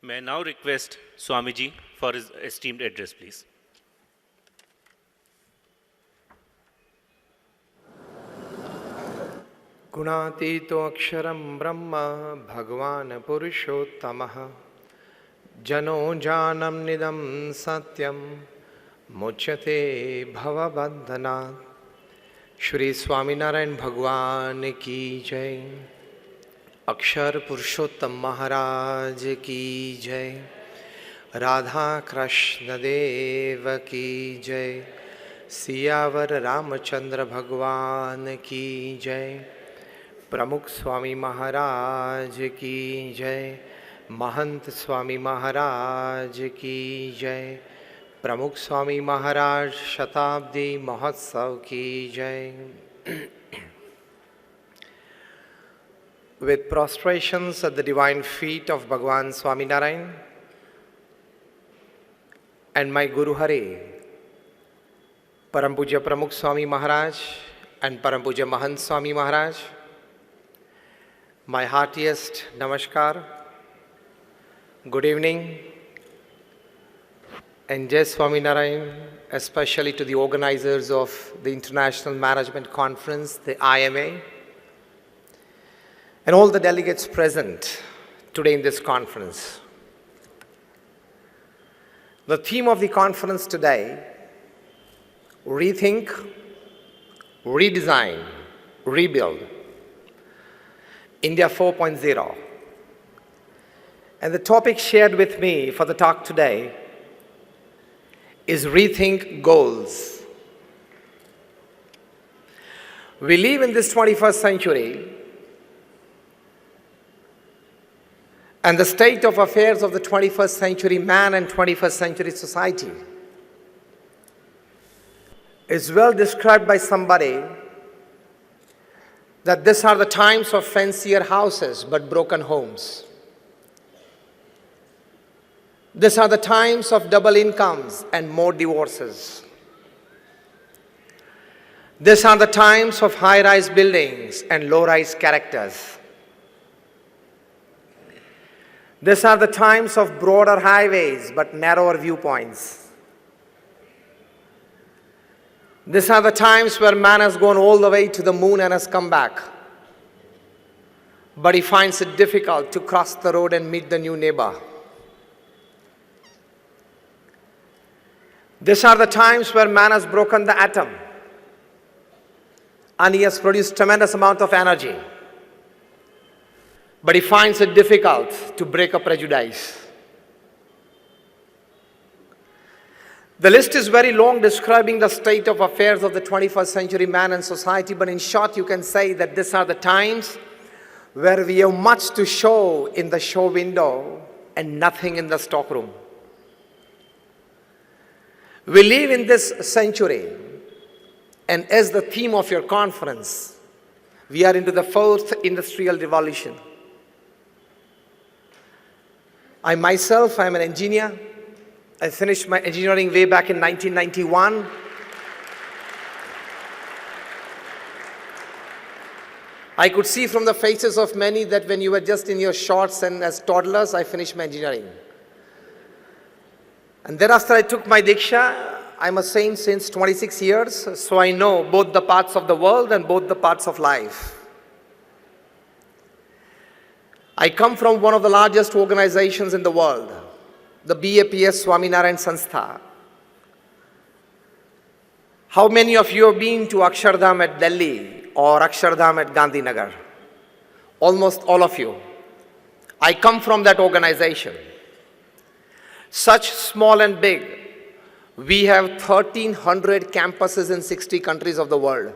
May I now request Swamiji for his esteemed address, please. गुणातीतो अक्षरं ब्रह्म भगवान् पुरुषोत्तमः जनो जानम निदं सत्यम मुच्यते भवबन्धनात्। श्री स्वामीनारायण भगवान की जय। अक्षर पुरुषोत्तम महाराज की जय। राधा कृष्ण देव की जय। सियावर रामचंद्र भगवान की जय। प्रमुख स्वामी महाराज की जय। महंत स्वामी महाराज की जय। प्रमुख स्वामी महाराज शताब्दी महोत्सव की जय। With prostrations at the divine feet of Bhagavan Swaminarayan and my Guru Hari, Param Puja Pramukh Swami Maharaj and Param Puja Mahant Swami Maharaj, my heartiest namaskar, good evening, and Jai Swaminarayan, especially to the organizers of the International Management Conference, the IMA, and all the delegates present today in this conference. The theme of the conference today, rethink, redesign, rebuild, India 4.0. And the topic shared with me for the talk today is rethink goals. We live in this 21st century, and the state of affairs of the 21st century man and 21st century society is well described by somebody that these are the times of fancier houses but broken homes. These are the times of double incomes and more divorces. These are the times of high-rise buildings and low-rise characters. These are the times of broader highways but narrower viewpoints. These are the times where man has gone all the way to the moon and has come back, but he finds it difficult to cross the road and meet the new neighbor. These are the times where man has broken the atom and he has produced tremendous amount of energy, but he finds it difficult to break a prejudice. The list is very long describing the state of affairs of the 21st century man and society, but in short you can say that these are the times where we have much to show in the show window and nothing in the stockroom. We live in this century, and as the theme of your conference, we are into the fourth industrial revolution. I myself, I'm an engineer. I finished my engineering way back in 1991. I could see from the faces of many that when you were just in your shorts and as toddlers, I finished my engineering. And thereafter I took my Diksha. I'm a saint since 26 years, so I know both the parts of the world and both the parts of life. I come from one of the largest organizations in the world, the BAPS Swaminarayan Sanstha. How many of you have been to Akshardham at Delhi or Akshardham at Gandhinagar? Almost all of you. I come from that organization. Such small and big, we have 1,300 campuses in 60 countries of the world.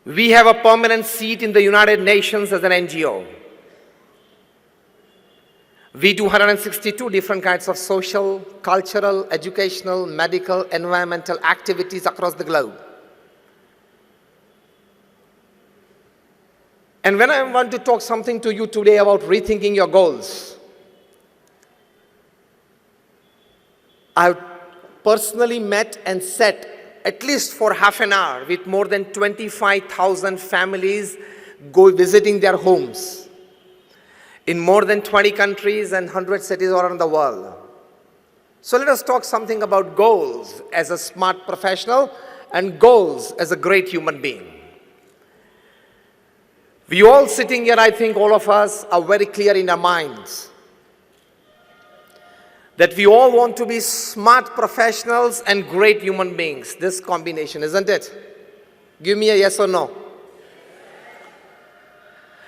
We have a permanent seat in the United Nations as an NGO. We do 162 different kinds of social, cultural, educational, medical, environmental activities across the globe. And when I want to talk something to you today about rethinking your goals, I've personally met and sat at least for half an hour with more than 25,000 families visiting their homes. in more than 20 countries and 100 cities around the world. So let us talk something about goals as a smart professional and goals as a great human being. We all sitting here, I think all of us are very clear in our minds that we all want to be smart professionals and great human beings. This combination, isn't it? Give me a yes or no.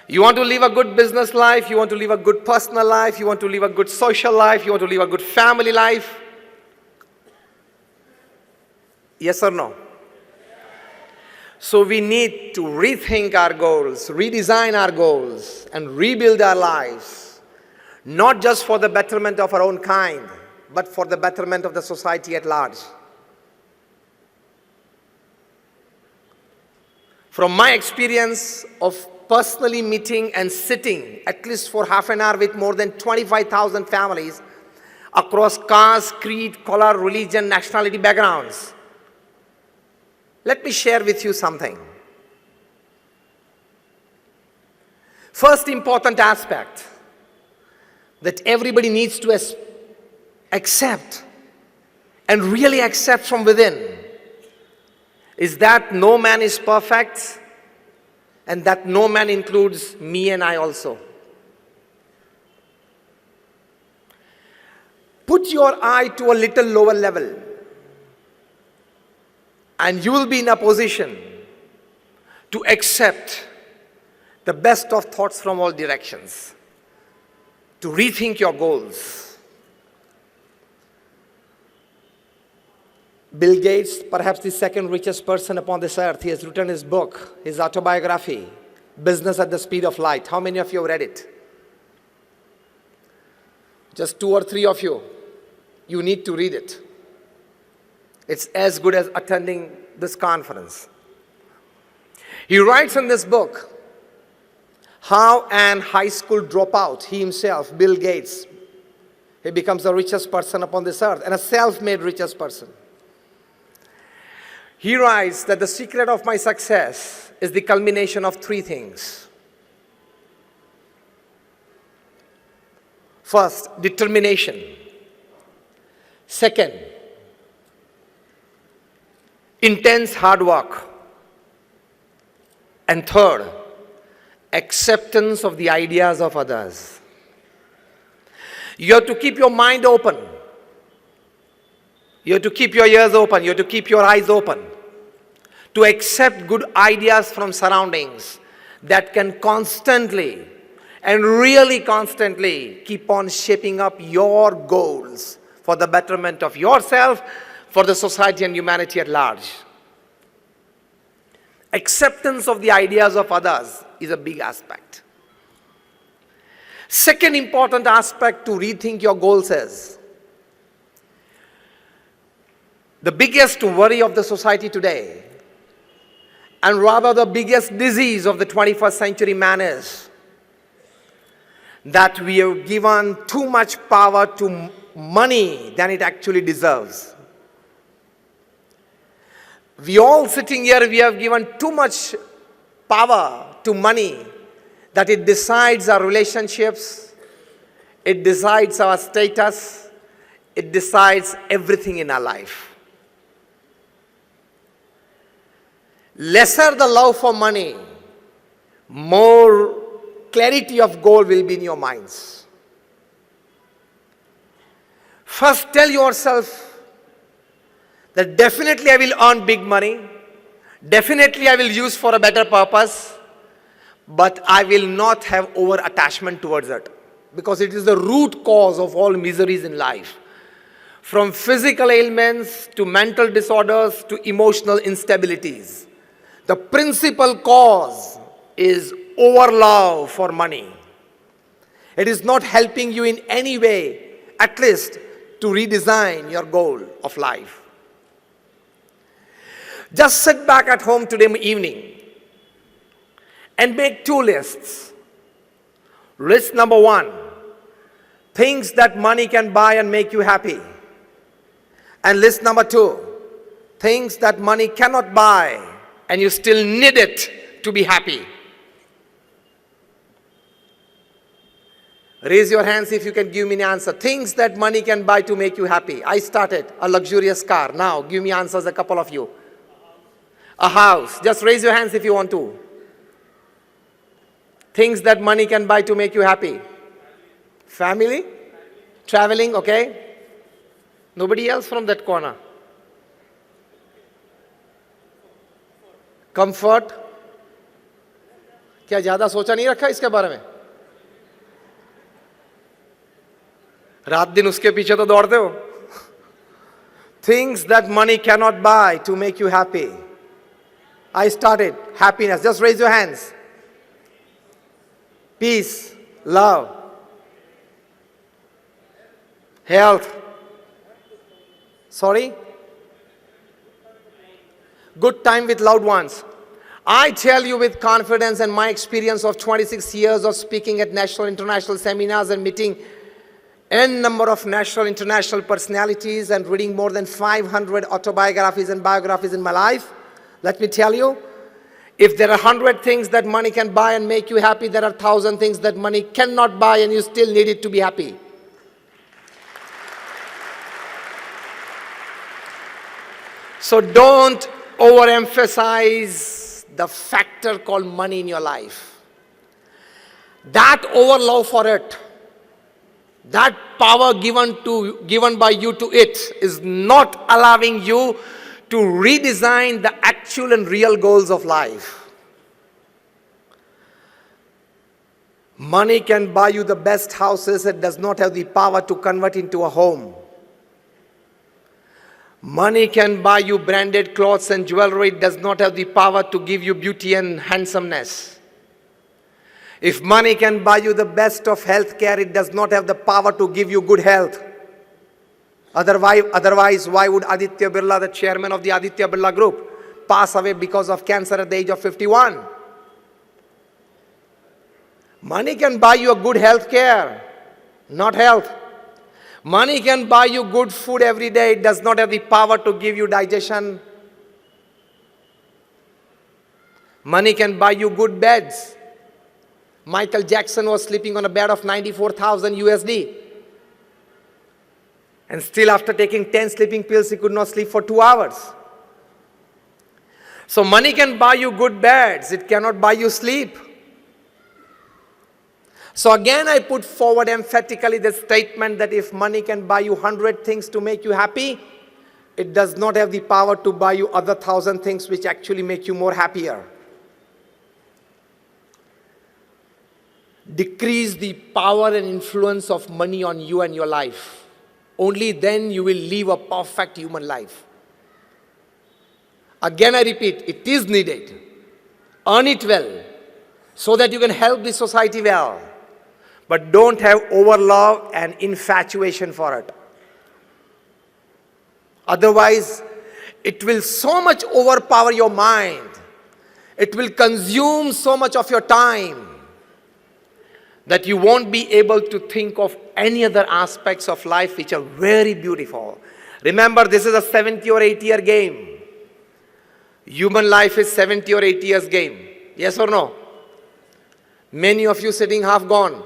You want to live a good business life, you want to live a good personal life, you want to live a good social life, you want to live a good family life. Yes or no? So we need to rethink our goals, redesign our goals, and rebuild our lives, not just for the betterment of our own kind, but for the betterment of the society at large. From my experience of personally meeting and sitting at least for half an hour with more than 25,000 families across caste, creed, color, religion, nationality backgrounds, let me share with you something. First important aspect that everybody needs to accept and really accept from within is that no man is perfect, and that no man includes me and I also. Put your eye to a little lower level, and you will be in a position to accept the best of thoughts from all directions, to rethink your goals. Bill Gates, perhaps the second richest person upon this earth, he has written his book, his autobiography, Business at the Speed of Light. How many of you have read it? Just 2 or 3 of you. You need to read it. It's as good as attending this conference. He writes in this book how an high school dropout, he himself, Bill Gates, he becomes the richest person upon this earth and a self-made richest person. He writes that the secret of my success is the culmination of 3 things. First, determination. Second, intense hard work. And third, acceptance of the ideas of others. You have to keep your mind open. You have to keep your ears open. You have to keep your eyes open to accept good ideas from surroundings that can constantly and really constantly keep on shaping up your goals for the betterment of yourself, for the society and humanity at large. Acceptance of the ideas of others is a big aspect. Second important aspect to rethink your goals is the biggest worry of the society today, and rather the biggest disease of the 21st century man, is that we have given too much power to money than it actually deserves. We all sitting here, we have given too much power to money that it decides our relationships, it decides our status, it decides everything in our life. Lesser the love for money, more clarity of goal will be in your minds. First, tell yourself that definitely I will earn big money, definitely I will use for a better purpose, but I will not have over-attachment towards it, because it is the root cause of all miseries in life. From physical ailments to mental disorders to emotional instabilities. The principal cause is overlove for money. It is not helping you in any way, at least to redesign your goal of life. Just sit back at home today evening and make 2 lists. List number 1, things that money can buy and make you happy. And list number 2, things that money cannot buy and you still need it to be happy. Raise your hands if you can give me an answer. Things that money can buy to make you happy. I started a luxurious car. Now, give me answers, a couple of you. A house. Just raise your hands if you want to. Things that money can buy to make you happy. Family? Traveling, okay? Nobody else from that corner. Comfort? क्या ज़्यादा सोचा नहीं रखा इसके बारे में? रात दिन उसके पीछे तो दौड़ते हो. Things that money cannot buy to make you happy. I started. Happiness. Just raise your hands. Peace, love, health. Sorry? Good time with loved ones. I tell you with confidence and my experience of 26 years of speaking at national, international seminars and meeting n number of national, international personalities and reading more than 500 autobiographies and biographies in my life. Let me tell you, if there are 100 things that money can buy and make you happy, there are 1,000 things that money cannot buy and you still need it to be happy. So don't overemphasize the factor called money in your life. That overlove for it, that power given by you to it is not allowing you to redesign the actual and real goals of life. Money can buy you the best houses, it does not have the power to convert into a home. Money can buy you branded clothes and jewelry, it does not have the power to give you beauty and handsomeness. If money can buy you the best of health care, it does not have the power to give you good health. Otherwise, why would Aditya Birla, the chairman of the Aditya Birla Group, pass away because of cancer at the age of 51? Money can buy you a good health care, not health. Money can buy you good food every day. It does not have the power to give you digestion. Money can buy you good beds. Michael Jackson was sleeping on a bed of 94,000 USD. And still after taking 10 sleeping pills, he could not sleep for 2 hours. So money can buy you good beds. It cannot buy you sleep. So again, I put forward emphatically the statement that if money can buy you 100 things to make you happy, it does not have the power to buy you other 1,000 things which actually make you more happier. Decrease the power and influence of money on you and your life. Only then you will live a perfect human life. Again, I repeat, it is needed. Earn it well so that you can help the society well. But don't have overlove and infatuation for it. Otherwise, it will so much overpower your mind. It will consume so much of your time that you won't be able to think of any other aspects of life which are very beautiful. Remember, this is a 70 or 80 year game. Human life is 70 or 80 years game. Yes or no? Many of you sitting half gone.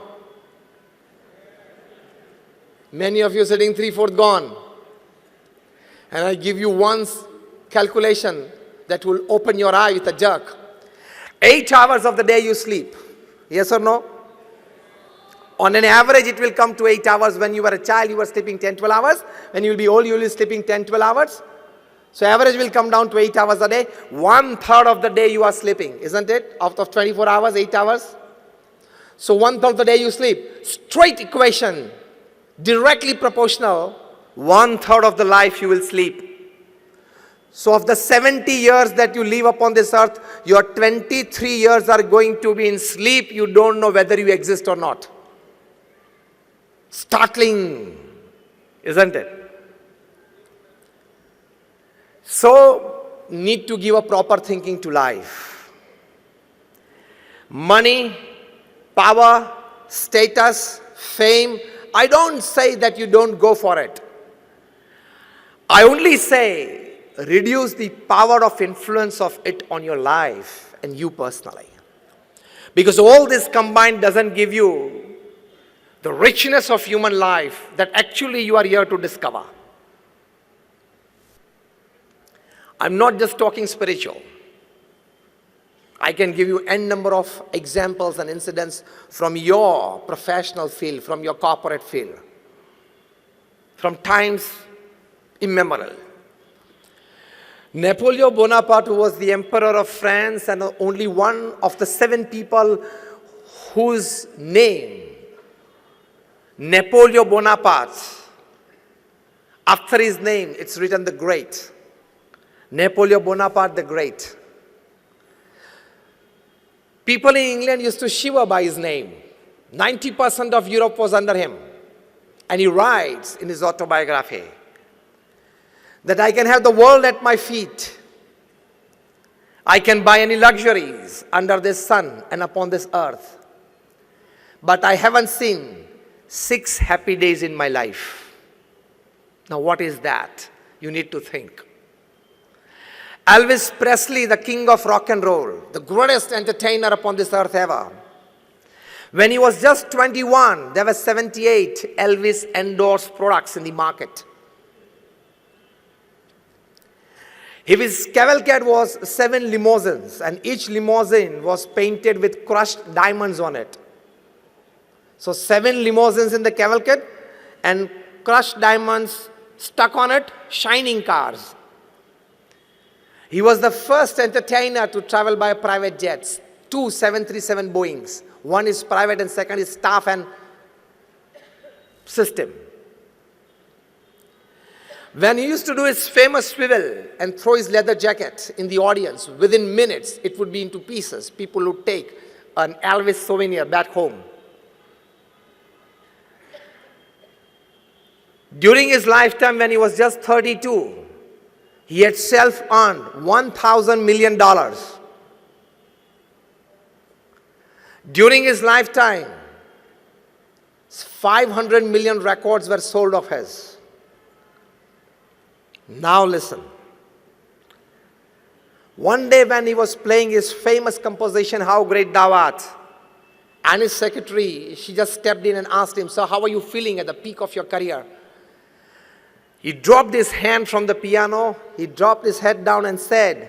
Many of you sitting 3/4 gone. And I give you one calculation that will open your eye with a jerk. 8 hours of the day you sleep. Yes or no? On an average, it will come to 8 hours. When you were a child, you were sleeping 10, 12 hours. When you will be old, you will be sleeping 10, 12 hours. So average will come down to 8 hours a day. 1/3 of the day you are sleeping, isn't it? Out of 24 hours, 8 hours. So 1/3 of the day you sleep. Straight equation. Directly proportional, 1/3 of the life you will sleep. So of the 70 years that you live upon this earth, your 23 years are going to be in sleep. You don't know whether you exist or not. Startling, isn't it? So, need to give a proper thinking to life. Money, power, status, fame, I don't say that you don't go for it. I only say reduce the power of influence of it on your life and you personally. Because all this combined doesn't give you the richness of human life that actually you are here to discover. I'm not just talking spiritual. I can give you n number of examples and incidents from your professional field, from your corporate field, from times immemorial. Napoleon Bonaparte, who was the emperor of France and only one of the 7 people whose name, Napoleon Bonaparte, after his name, it's written the Great. Napoleon Bonaparte the Great. People in England used to shiver by his name. 90% of Europe was under him. And he writes in his autobiography that I can have the world at my feet. I can buy any luxuries under this sun and upon this earth. But I haven't seen 6 happy days in my life. Now what is that? You need to think. Elvis Presley, the king of rock and roll, the greatest entertainer upon this earth ever. When he was just 21, there were 78 Elvis endorsed products in the market. His cavalcade was 7 limousines, and each limousine was painted with crushed diamonds on it. So 7 limousines in the cavalcade and crushed diamonds stuck on it, shining cars. He was the first entertainer to travel by private jets, 2 737 Boeings. One is private and second is staff and system. When he used to do his famous swivel and throw his leather jacket in the audience, within minutes it would be into pieces. People would take an Elvis souvenir back home. During his lifetime, when he was just 32, he had self-earned $1,000 million. During his lifetime, 500 million records were sold of his. Now listen. One day when he was playing his famous composition, How Great Thou Art, and his secretary, she just stepped in and asked him, "Sir, how are you feeling at the peak of your career?" He dropped his hand from the piano, he dropped his head down and said,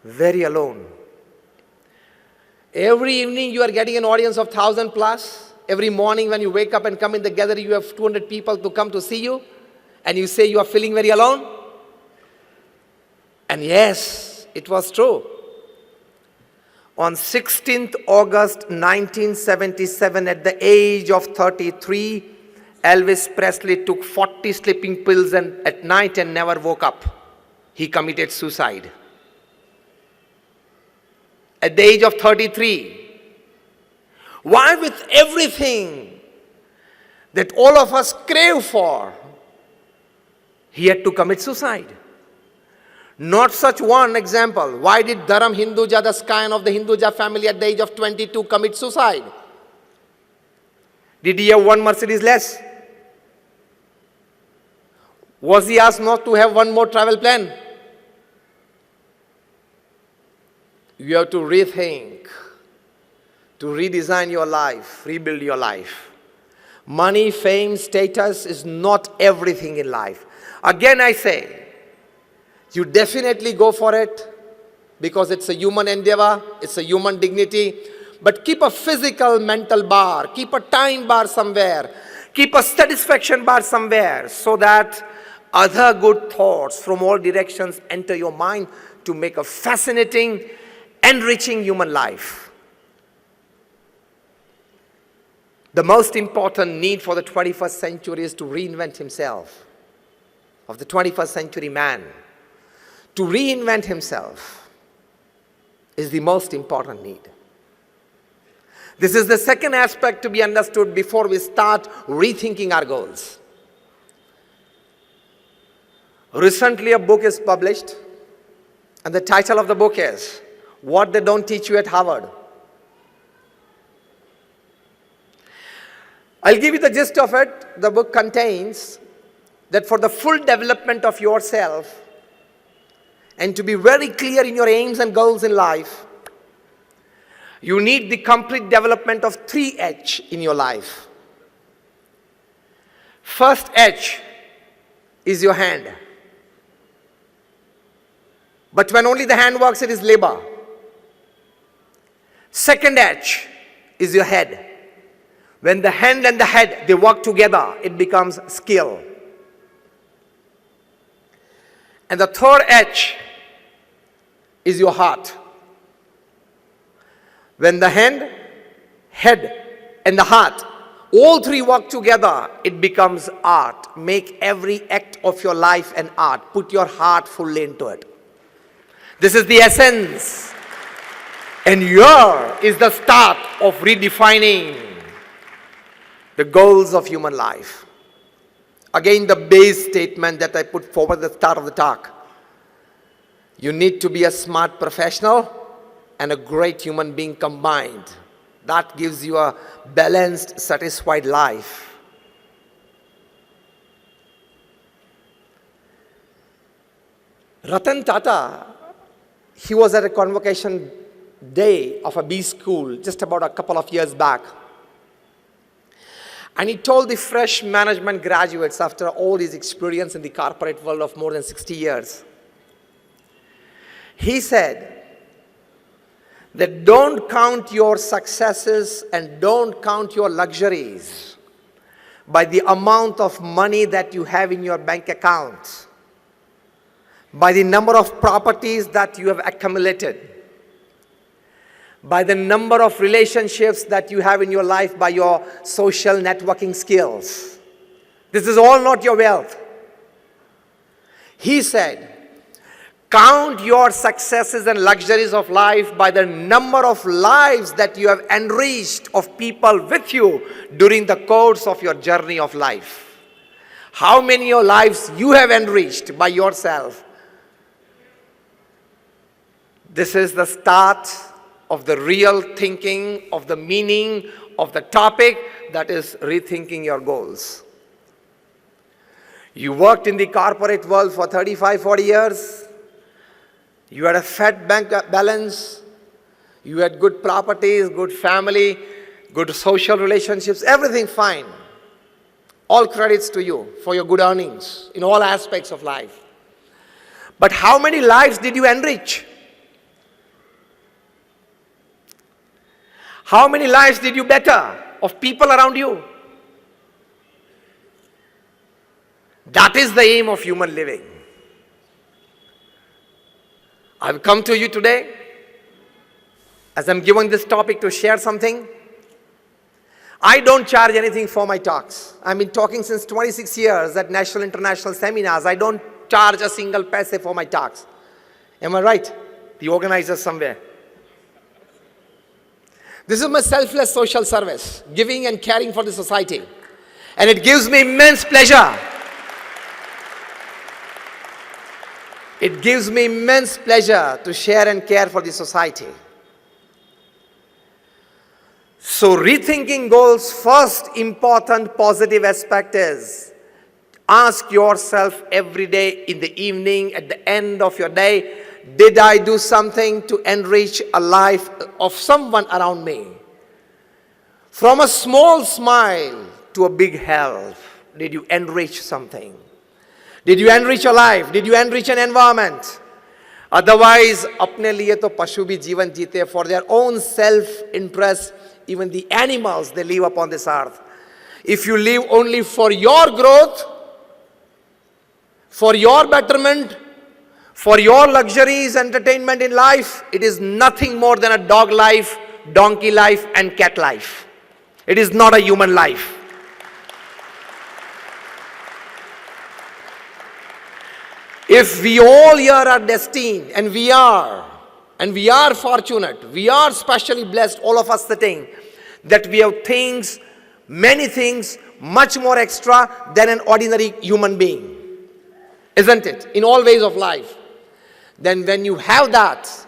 "Very alone." Every evening you are getting an audience of 1,000 plus. Every morning when you wake up and come in the gathering, you have 200 people to come to see you. And you say you are feeling very alone. And yes, it was true. On 16th August 1977, at the age of 33, Elvis Presley took 40 sleeping pills at night and never woke up. He committed suicide. At the age of 33. Why, with everything that all of us crave for, he had to commit suicide? Not such one example. Why did Dharam Hinduja, the scion of the Hinduja family, at the age of 22 commit suicide? Did he have 1 Mercedes less? Was he asked not to have 1 more travel plan? You have to rethink, to redesign your life, rebuild your life. Money, fame, status is not everything in life. Again I say, you definitely go for it because it's a human endeavor, it's a human dignity. But keep a physical mental bar, keep a time bar somewhere, keep a satisfaction bar somewhere so that other good thoughts from all directions enter your mind to make a fascinating, enriching human life. The most important need for the 21st century is to reinvent himself, of the 21st century man. To reinvent himself is the most important need. This is the second aspect to be understood before we start rethinking our goals. Recently a book is published, and the title of the book is What They Don't Teach You at Harvard. I'll give you the gist of it. The book contains that for the full development of yourself and to be very clear in your aims and goals in life, You need the complete development of 3H in your life. First H is your hand. But when only the hand works, it is labor. Second H is your head. When the hand and the head, they work together, it becomes skill. And the third H is your heart. When the hand, head, and the heart, all three work together, it becomes art. Make every act of your life an art. Put your heart fully into it. This is the essence. And here is the start of redefining the goals of human life. Again, the base statement that I put forward at the start of the talk. You need to be a smart professional and a great human being combined. That gives you a balanced, satisfied life. Ratan Tata, he was at a convocation day of a B school just about a couple of years back. And he told the fresh management graduates after all his experience in the corporate world of more than 60 years. He said that don't count your successes and don't count your luxuries by the amount of money that you have in your bank account, by the number of properties that you have accumulated, by the number of relationships that you have in your life, by your social networking skills. This is all not your wealth. He said, count your successes and luxuries of life by the number of lives that you have enriched of people with you during the course of your journey of life. How many of lives you have enriched by yourself. This is the start of the real thinking, of the meaning of the topic, that is rethinking your goals. You worked in the corporate world for 35, 40 years. You had a fat bank balance. You had good properties, good family, good social relationships, everything fine. All credits to you for your good earnings in all aspects of life. But how many lives did you enrich? How many lives did you better of people around you? That is the aim of human living. I've come to you today as I'm given this topic to share something. I don't charge anything for my talks. I've been talking since 26 years at national, international seminars. I don't charge a single paise for my talks. Am I right? The organizers somewhere. This is my selfless social service, giving and caring for the society. And it gives me immense pleasure. It gives me immense pleasure to share and care for the society. So rethinking goals, first important positive aspect is ask yourself every day in the evening, at the end of your day, did I do something to enrich a life of someone around me? From a small smile to a big help, did you enrich something? Did you enrich a life? Did you enrich an environment? Otherwise, apne liye to pashu bhi jeevan jeete for their own self-interest. Even the animals, they live upon this earth. If you live only for your growth, for your betterment, for your luxuries, entertainment in life, it is nothing more than a dog life, donkey life, and cat life. It is not a human life. If we all here are destined, and we are fortunate, we are specially blessed, all of us sitting, that we have things, many things, much more extra than an ordinary human being. Isn't it? In all ways of life. Then when you have that,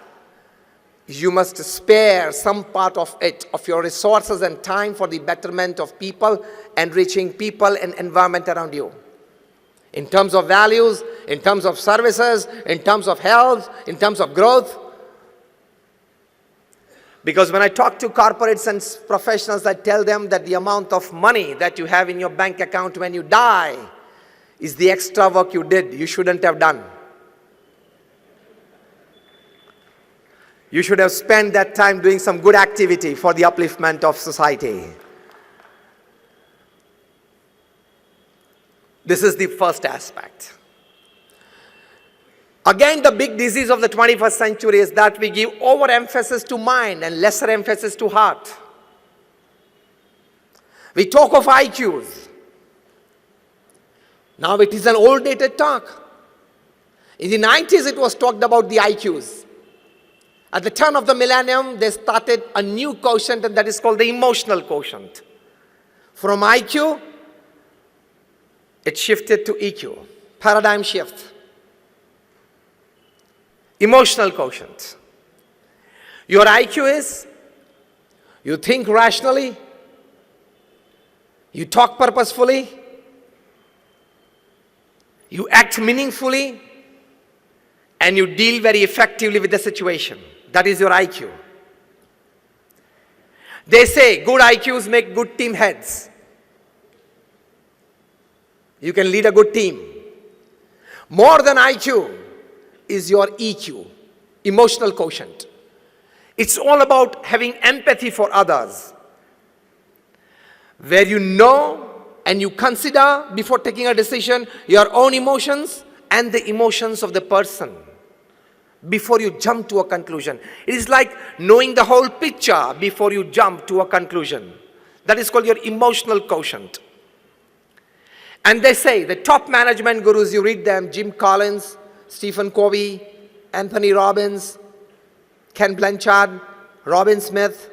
you must spare some part of it, of your resources and time for the betterment of people, enriching people and environment around you. In terms of values, in terms of services, in terms of health, in terms of growth. Because when I talk to corporates and professionals, I tell them that the amount of money that you have in your bank account when you die is the extra work you did, you shouldn't have done. You should have spent that time doing some good activity for the upliftment of society. This is the first aspect. Again, the big disease of the 21st century is that we give overemphasis to mind and lesser emphasis to heart. We talk of IQs. Now it is an old dated talk. In the 90s it was talked about the IQs. At the turn of the millennium, they started a new quotient, and that is called the emotional quotient. From IQ, it shifted to EQ. Paradigm shift. Emotional quotient. Your IQ is, you think rationally, you talk purposefully, you act meaningfully, and you deal very effectively with the situation. That is your IQ. They say good IQs make good team heads. You can lead a good team. More than IQ is your EQ, emotional quotient. It's all about having empathy for others, where you know and you consider before taking a decision your own emotions and the emotions of the person before you jump to a conclusion. It is like knowing the whole picture before you jump to a conclusion. That is called your emotional quotient. And they say, the top management gurus, you read them, Jim Collins, Stephen Covey, Anthony Robbins, Ken Blanchard, Robin Smith,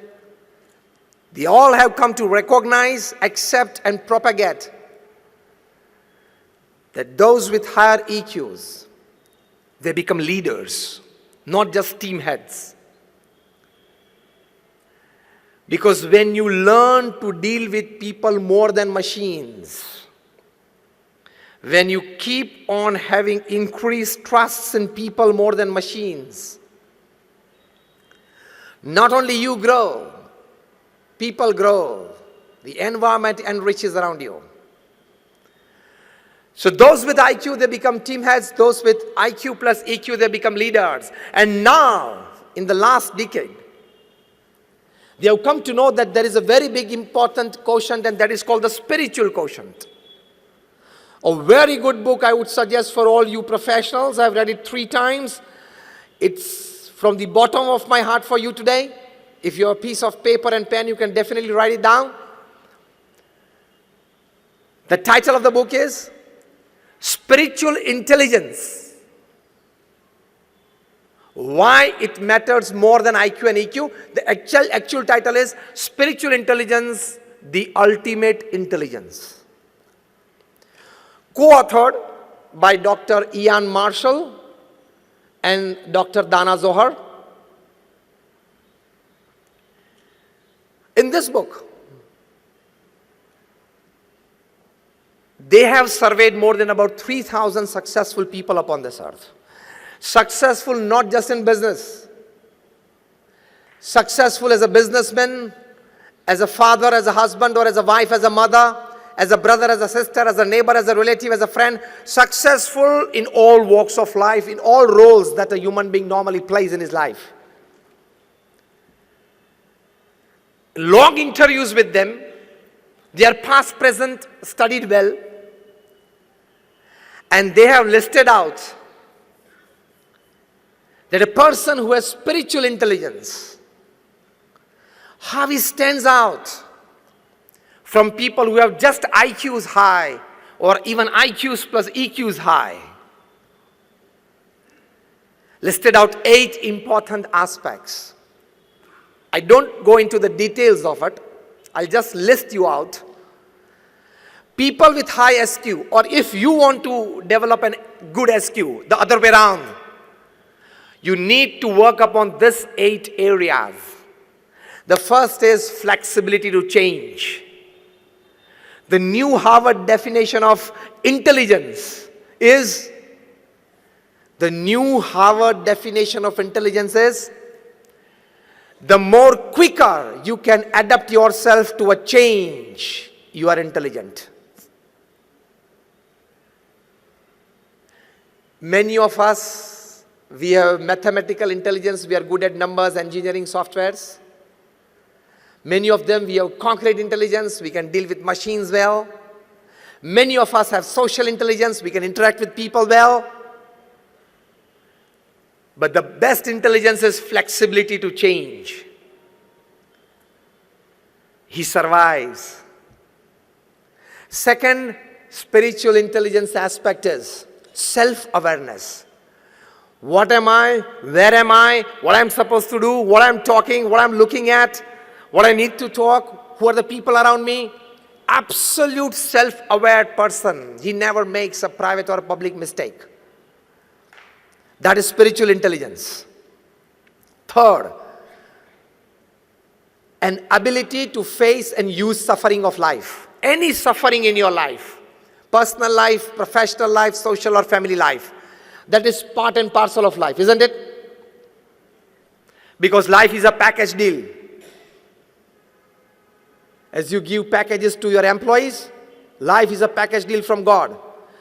they all have come to recognize, accept, and propagate that those with higher EQs, they become leaders, not just team heads. Because when you learn to deal with people more than machines, when you keep on having increased trusts in people more than machines, not only you grow, people grow, the environment enriches around you. So those with IQ, they become team heads. Those with IQ plus EQ, they become leaders. And now, in the last decade, they have come to know that there is a very big important quotient, and that is called the spiritual quotient. A very good book I would suggest for all you professionals. I've read it 3 times. It's from the bottom of my heart for you today. If you have a piece of paper and pen, you can definitely write it down. The title of the book is Spiritual Intelligence. Why it matters more than IQ and EQ. The actual title is Spiritual Intelligence, the Ultimate Intelligence. Co-authored by Dr. Ian Marshall and Dr. Dana Zohar. In this book, they have surveyed more than about 3,000 successful people upon this earth. Successful not just in business. Successful as a businessman, as a father, as a husband, or as a wife, as a mother, as a brother, as a sister, as a neighbor, as a relative, as a friend. Successful in all walks of life, in all roles that a human being normally plays in his life. Long interviews with them, their past, present, studied well, and they have listed out that a person who has spiritual intelligence, how he stands out from people who have just IQs high or even IQs plus EQs high. Listed out 8 important aspects. I don't go into the details of it. I'll just list you out. People with high SQ, or if you want to develop a good SQ, the other way around, you need to work upon these 8 areas. The first is flexibility to change. The new Harvard definition of intelligence is, the more quicker you can adapt yourself to a change, you are intelligent. Many of us, we have mathematical intelligence, we are good at numbers, engineering, softwares. Many of them, we have concrete intelligence, we can deal with machines well. Many of us have social intelligence, we can interact with people well. But the best intelligence is flexibility to change. He survives. Second spiritual intelligence aspect is self-awareness. What am I? Where am I? What I'm supposed to do? What I'm talking? What I'm looking at? What I need to talk? Who are the people around me? Absolute self-aware person. He never makes a private or a public mistake. That is spiritual intelligence. Third, an ability to face and use suffering of life. Any suffering in your life, personal life, professional life, social or family life, that is part and parcel of life, isn't it? Because life is a package deal. As you give packages to your employees, life is a package deal from God.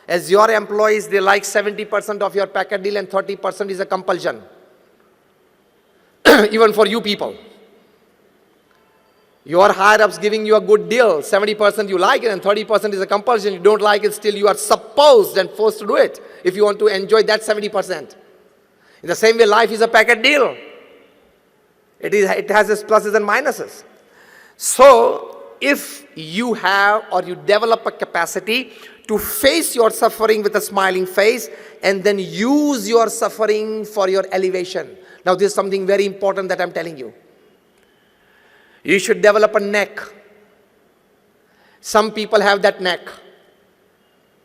As your employees, they like 70% of your package deal and 30% is a compulsion. Even for you people. Your higher-ups giving you a good deal, 70% you like it and 30% is a compulsion. You don't like it, still you are supposed and forced to do it if you want to enjoy that 70%. In the same way, life is a package deal. It has its pluses and minuses. So, if you have or you develop a capacity to face your suffering with a smiling face and then use your suffering for your elevation. Now this is something very important that I'm telling you. You should develop a neck. Some people have that neck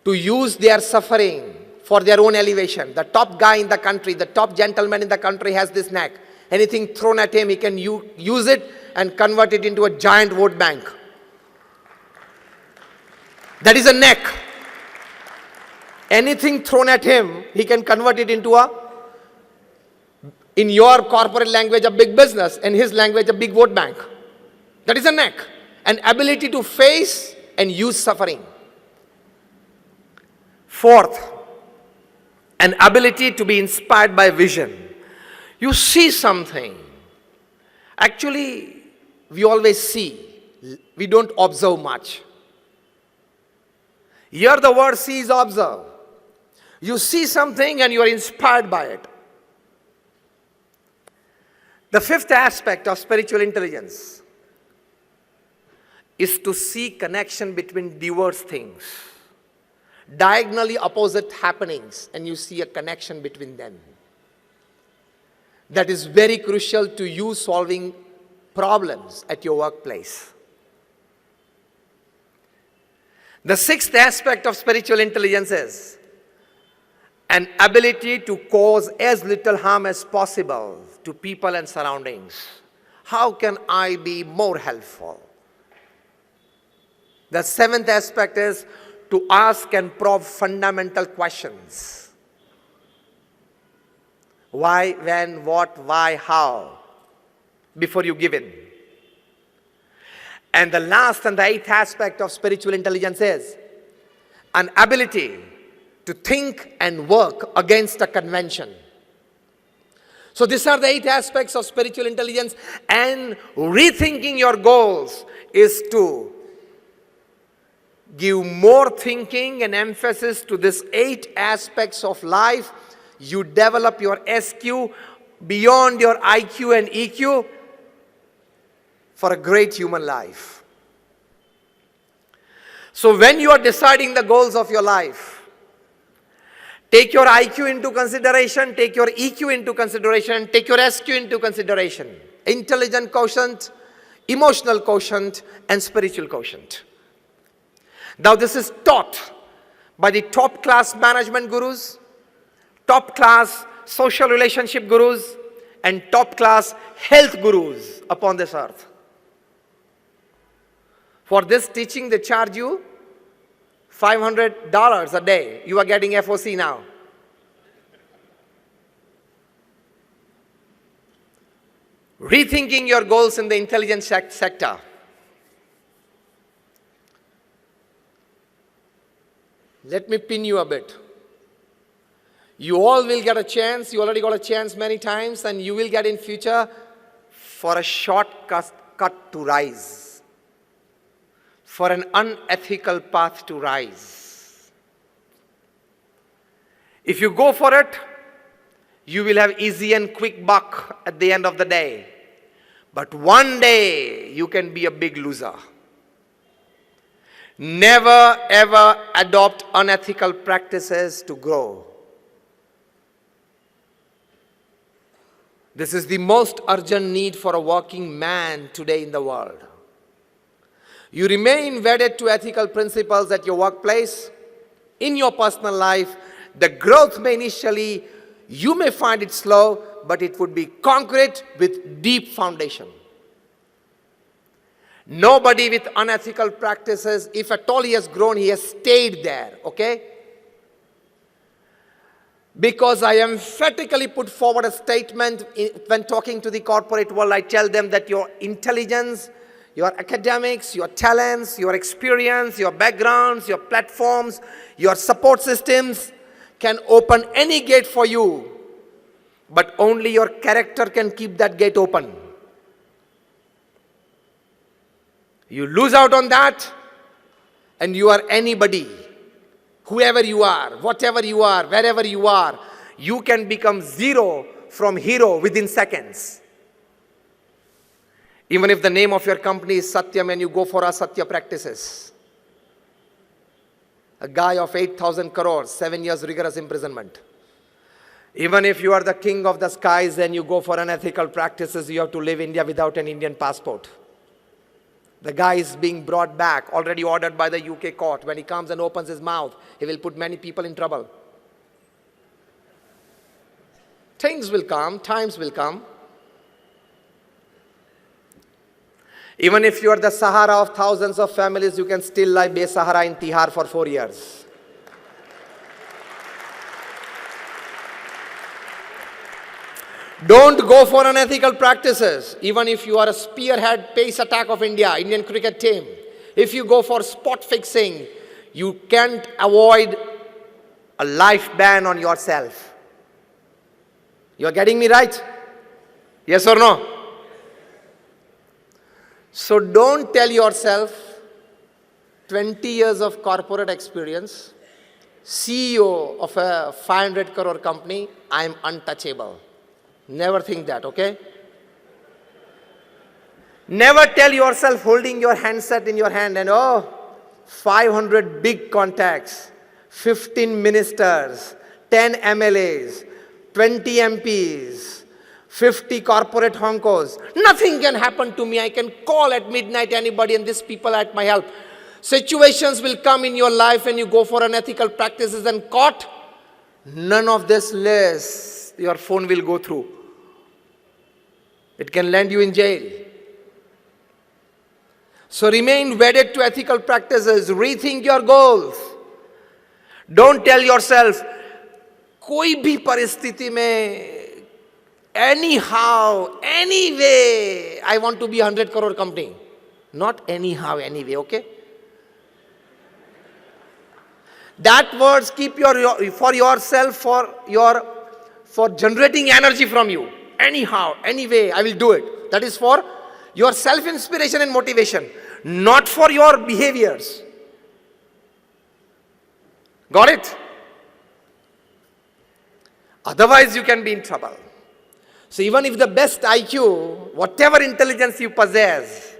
to use their suffering for their own elevation. The top guy in the country, the top gentleman in the country has this neck. Anything thrown at him, he can use it and convert it into a giant vote bank. That is a neck. Anything thrown at him, he can convert it into in your corporate language, a big business, in his language, a big vote bank. That is a neck. An ability to face and use suffering. Fourth, an ability to be inspired by vision. You see something. Actually, we always see. We don't observe much. Here the word see is observe. You see something and you are inspired by it. The fifth aspect of spiritual intelligence is to see connection between diverse things. Diagonally opposite happenings, and you see a connection between them. That is very crucial to you solving problems at your workplace. The sixth aspect of spiritual intelligence is an ability to cause as little harm as possible to people and surroundings. How can I be more helpful? The seventh aspect is to ask and probe fundamental questions. Why, when, what, why, how, before you give in. And the last and the eighth aspect of spiritual intelligence is an ability to think and work against a convention. So these are the 8 aspects of spiritual intelligence, and rethinking your goals is to give more thinking and emphasis to these 8 aspects of life. You develop your SQ beyond your IQ and EQ for a great human life. So when you are deciding the goals of your life, take your IQ into consideration, take your EQ into consideration, take your SQ into consideration. Intelligent quotient, emotional quotient, and spiritual quotient. Now this is taught by the top class management gurus, top class social relationship gurus, and top class health gurus upon this earth. For this teaching, they charge you $500 a day. You are getting FOC now. Rethinking your goals in the intelligence sector. Let me pin you a bit. You all will get a chance, you already got a chance many times, and you will get in future for a shortcut to rise, for an unethical path to rise. If you go for it, you will have easy and quick buck at the end of the day. But one day, you can be a big loser. Never ever adopt unethical practices to grow. This is the most urgent need for a working man today in the world. You remain wedded to ethical principles at your workplace, in your personal life. The growth may initially, you may find it slow, but it would be concrete with deep foundation. Nobody with unethical practices, if at all he has grown, he has stayed there, okay? Because I emphatically put forward a statement when talking to the corporate world. I tell them that your intelligence, your academics, your talents, your experience, your backgrounds, your platforms, your support systems can open any gate for you, but only your character can keep that gate open. You lose out on that, and you are anybody. Whoever you are, whatever you are, wherever you are, you can become zero from hero within seconds. Even if the name of your company is Satyam and you go for Asatya practices. A guy of 8,000 crores, 7 years rigorous imprisonment. Even if you are the king of the skies and you go for unethical practices, you have to leave India without an Indian passport. The guy is being brought back, already ordered by the UK court. When he comes and opens his mouth, he will put many people in trouble. Things will come, times will come. Even if you are the Sahara of thousands of families, you can still lie Be-Sahara in Tihar for 4 years. Don't go for unethical practices. Even if you are a spearhead pace attack of India, Indian cricket team. If you go for spot fixing, you can't avoid a life ban on yourself. You are getting me right? Yes or no? So don't tell yourself 20 years of corporate experience, CEO of a 500 crore company, I am untouchable. Never think that, okay? Never tell yourself holding your handset in your hand and 500 big contacts, 15 ministers, 10 MLAs, 20 MPs, 50 corporate honkos. Nothing can happen to me. I can call at midnight anybody and these people are at my help. Situations will come in your life and you go for unethical practices and caught. None of this less your phone will go through. It can land you in jail. So remain wedded to ethical practices. Rethink your goals. Don't tell yourself, koi bhi paristhiti mein, anyhow, anyway, I want to be 100 crore company. Not anyhow, anyway, okay? That words keep for yourself, for generating energy from you. Anyhow, anyway, I will do it. That is for your self-inspiration and motivation, not for your behaviors. Got it? Otherwise, you can be in trouble. So even if the best IQ, whatever intelligence you possess,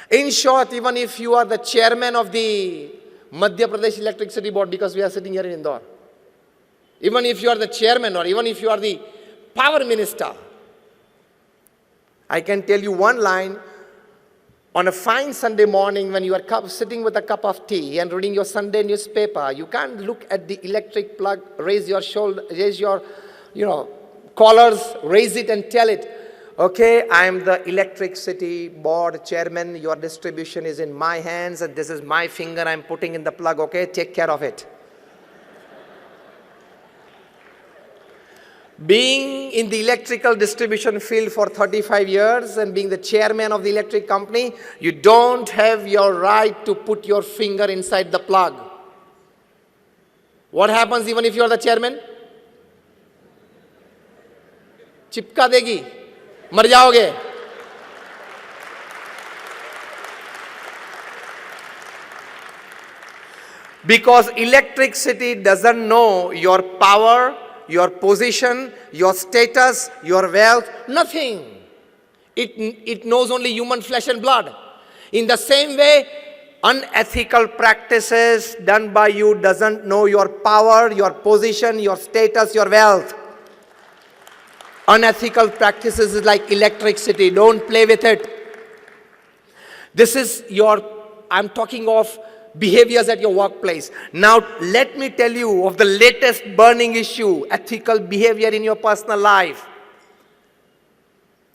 in short, even if you are the chairman of the Madhya Pradesh Electricity Board, because we are sitting here in Indore, even if you are the chairman or even if you are the power minister, I can tell you one line. On a fine Sunday morning when you are sitting with a cup of tea and reading your Sunday newspaper, you can't look at the electric plug, raise your shoulder, raise your, collars, raise it and tell it, okay, I am the electricity board chairman, your distribution is in my hands and this is my finger I'm putting in the plug, okay, take care of it. Being in the electrical distribution field for 35 years and being the chairman of the electric company, you don't have your right to put your finger inside the plug. What happens even if you are the chairman? चिपका देगी, मर जाओगे. Because electricity doesn't know your power, your position, your status, your wealth, nothing. It knows only human flesh and blood. In the same way, unethical practices done by you doesn't know your power, your position, your status, your wealth. Unethical practices is like electricity. Don't play with it. This is I'm talking of behaviors at your workplace. Now, let me tell you of the latest burning issue, ethical behavior in your personal life.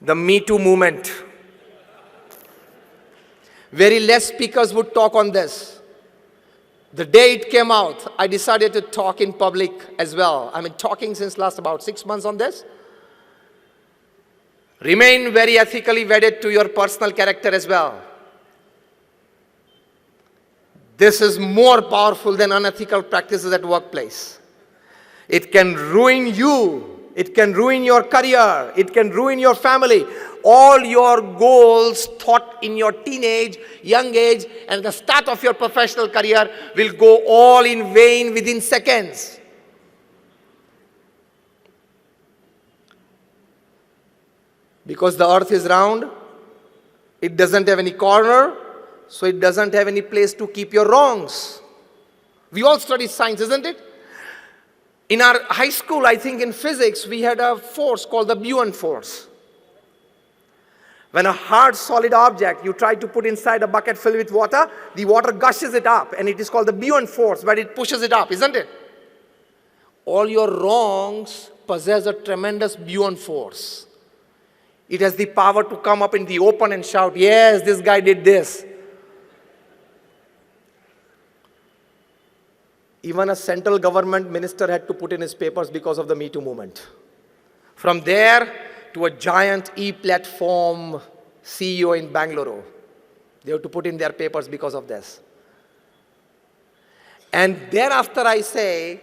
The Me Too movement. Very less speakers would talk on this. The day it came out, I decided to talk in public as well. I've been talking since last about 6 months on this. Remain very ethically wedded to your personal character as well. This is more powerful than unethical practices at workplace. It can ruin you. It can ruin your career. It can ruin your family. All your goals thought in your teenage, young age, and the start of your professional career will go all in vain within seconds. Because the earth is round, it doesn't have any corner, so it doesn't have any place to keep your wrongs. We all study science, isn't it? In our high school, I think in physics, we had a force called the buoyant force. When a hard, solid object you try to put inside a bucket filled with water, the water gushes it up, and it is called the buoyant force, but it pushes it up, isn't it? All your wrongs possess a tremendous buoyant force. It has the power to come up in the open and shout, yes, this guy did this. Even a central government minister had to put in his papers because of the Me Too movement. From there to a giant e-platform CEO in Bangalore. They have to put in their papers because of this. And thereafter I say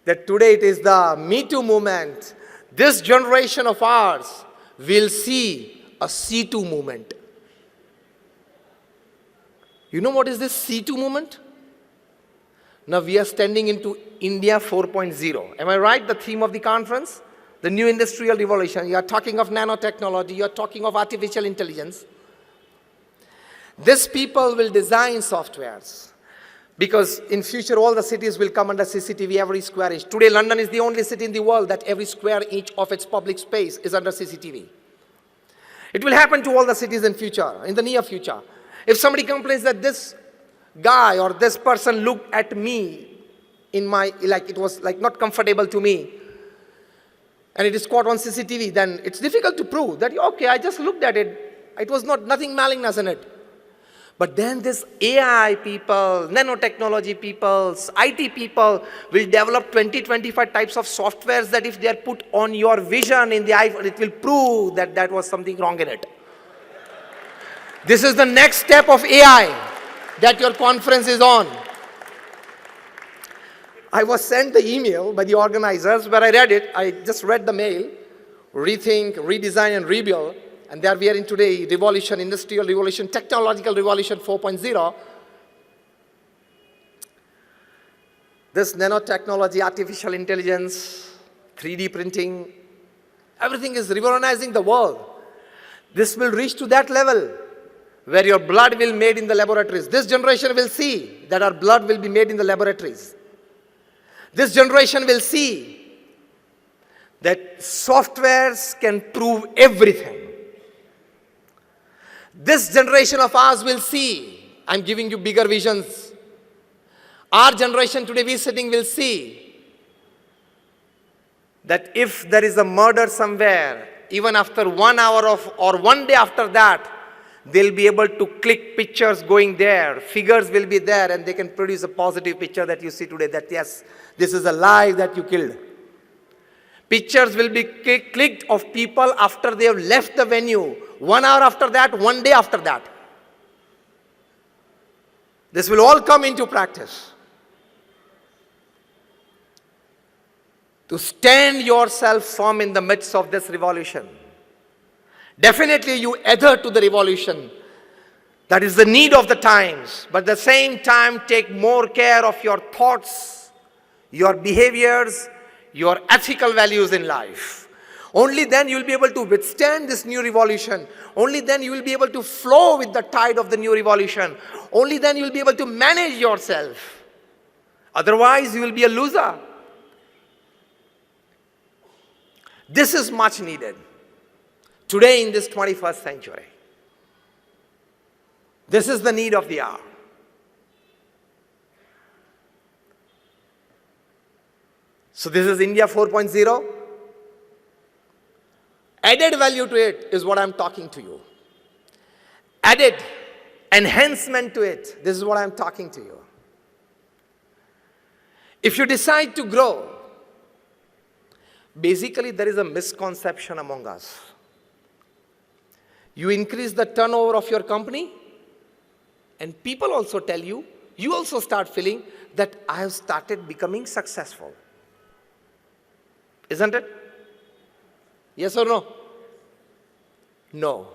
that today it is the Me Too movement. This generation of ours will see a C2 movement. You know what is this C2 movement? Now we are standing into India 4.0. Am I right? The theme of the conference? The new industrial revolution. You are talking of nanotechnology. You are talking of artificial intelligence. These people will design softwares. Because in future all the cities will come under CCTV every square inch. Today London is the only city in the world that every square inch of its public space is under CCTV. It will happen to all the cities in future, in the near future. If somebody complains that this guy or this person looked at me in my, like it was like not comfortable to me, and it is caught on CCTV, then it's difficult to prove that, okay, I just looked at it. It was nothing malignous in it. But then this AI people, nanotechnology people, IT people will develop 20-25 types of softwares that if they are put on your vision in the iPhone, it will prove that there was something wrong in it. This is the next step of AI that your conference is on. I was sent the email by the organizers where I read it. I just read the mail, rethink, redesign, and rebuild. And there we are in today, revolution, industrial revolution, technological revolution 4.0. This nanotechnology, artificial intelligence, 3D printing, everything is revolutionizing the world. This will reach to that level where your blood will be made in the laboratories. This generation will see that our blood will be made in the laboratories. This generation will see that softwares can prove everything. This generation of ours will see, I'm giving you bigger visions. Our generation today, we sitting, will see that if there is a murder somewhere, even after 1 hour or 1 day after that, they'll be able to click pictures going there. Figures will be there and they can produce a positive picture that you see today that yes, this is a life that you killed. Pictures will be clicked of people after they have left the venue. 1 hour after that, 1 day after that. This will all come into practice. To stand yourself firm in the midst of this revolution. Definitely you adhere to the revolution. That is the need of the times. But at the same time, take more care of your thoughts, your behaviors, your ethical values in life. Only then you will be able to withstand this new revolution. Only then you will be able to flow with the tide of the new revolution. Only then you will be able to manage yourself. Otherwise, you will be a loser. This is much needed today in this 21st century. This is the need of the hour. So this is India 4.0. Added value to it is what I'm talking to you. Added enhancement to it, this is what I'm talking to you. If you decide to grow, basically there is a misconception among us. You increase the turnover of your company, and people also tell you, you also start feeling that I have started becoming successful. Isn't it? Yes or no? No.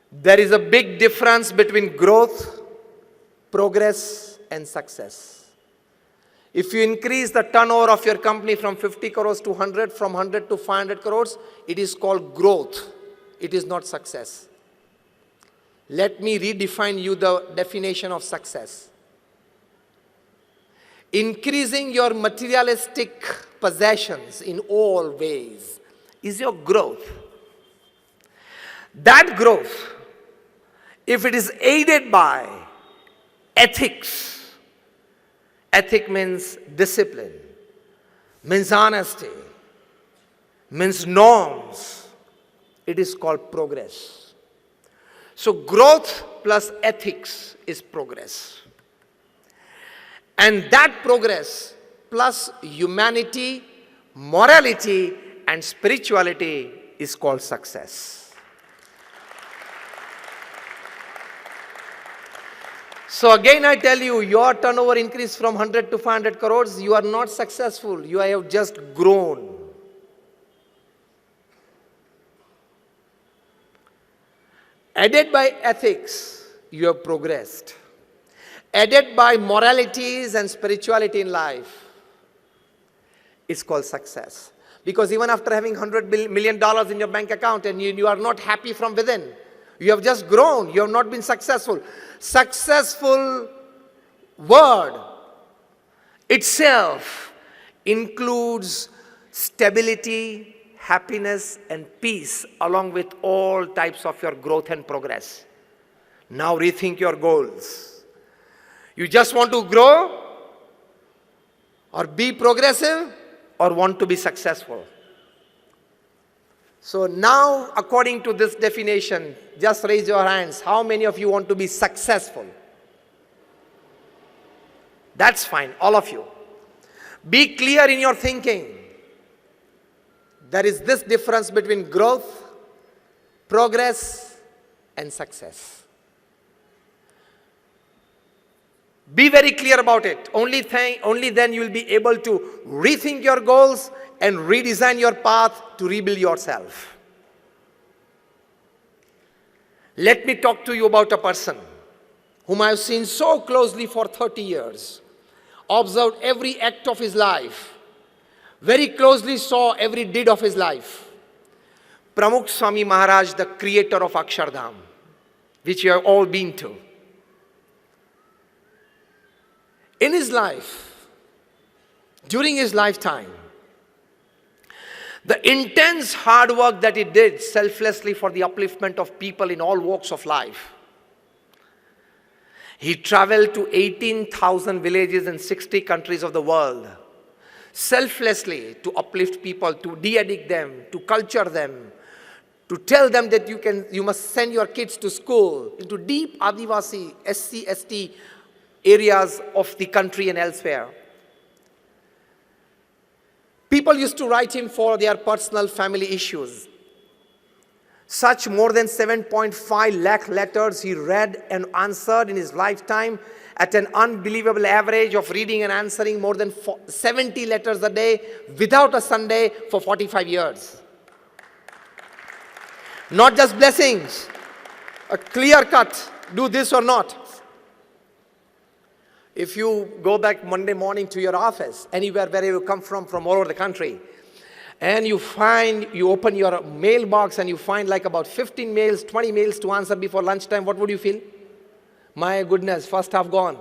There is a big difference between growth, progress, and success. If you increase the turnover of your company from 50 crores to 100, from 100 to 500 crores, it is called growth. It is not success. Let me redefine you the definition of success. Increasing your materialistic possessions in all ways is your growth. That growth, if it is aided by ethics, ethic means discipline, means honesty, means norms, it is called progress. So growth plus ethics is progress. And that progress plus humanity, morality, and spirituality is called success. So again I tell you, your turnover increased from 100 to 500 crores, you are not successful, you have just grown. Added by ethics, you have progressed. Added by moralities and spirituality in life, it's called success. Because even after having $100 million in your bank account and you are not happy from within, you have just grown, you have not been successful. Successful word itself includes stability, happiness, and peace along with all types of your growth and progress. Now rethink your goals. You just want to grow or be progressive or want to be successful. So now, according to this definition, just raise your hands. How many of you want to be successful? That's fine, all of you. Be clear in your thinking. There is this difference between growth, progress, and success. Be very clear about it. Only then you will be able to rethink your goals and redesign your path to rebuild yourself. Let me talk to you about a person whom I have seen so closely for 30 years, observed every act of his life, very closely saw every deed of his life. Pramukh Swami Maharaj, the creator of Akshardham, which you have all been to. In his life, during his lifetime, the intense hard work that he did selflessly for the upliftment of people in all walks of life. He traveled to 18,000 villages in 60 countries of the world, selflessly to uplift people, to de-addict them, to culture them, to tell them that you must send your kids to school, into deep Adivasi, SC, ST areas of the country and elsewhere. People used to write him for their personal family issues. Such more than 7.5 lakh letters he read and answered in his lifetime at an unbelievable average of reading and answering more than 70 letters a day without a Sunday for 45 years. Not just blessings, a clear cut, do this or not. If you go back Monday morning to your office, anywhere where you come from all over the country, and you open your mailbox and you find like about 15 mails, 20 mails to answer before lunchtime, what would you feel? My goodness, first half gone.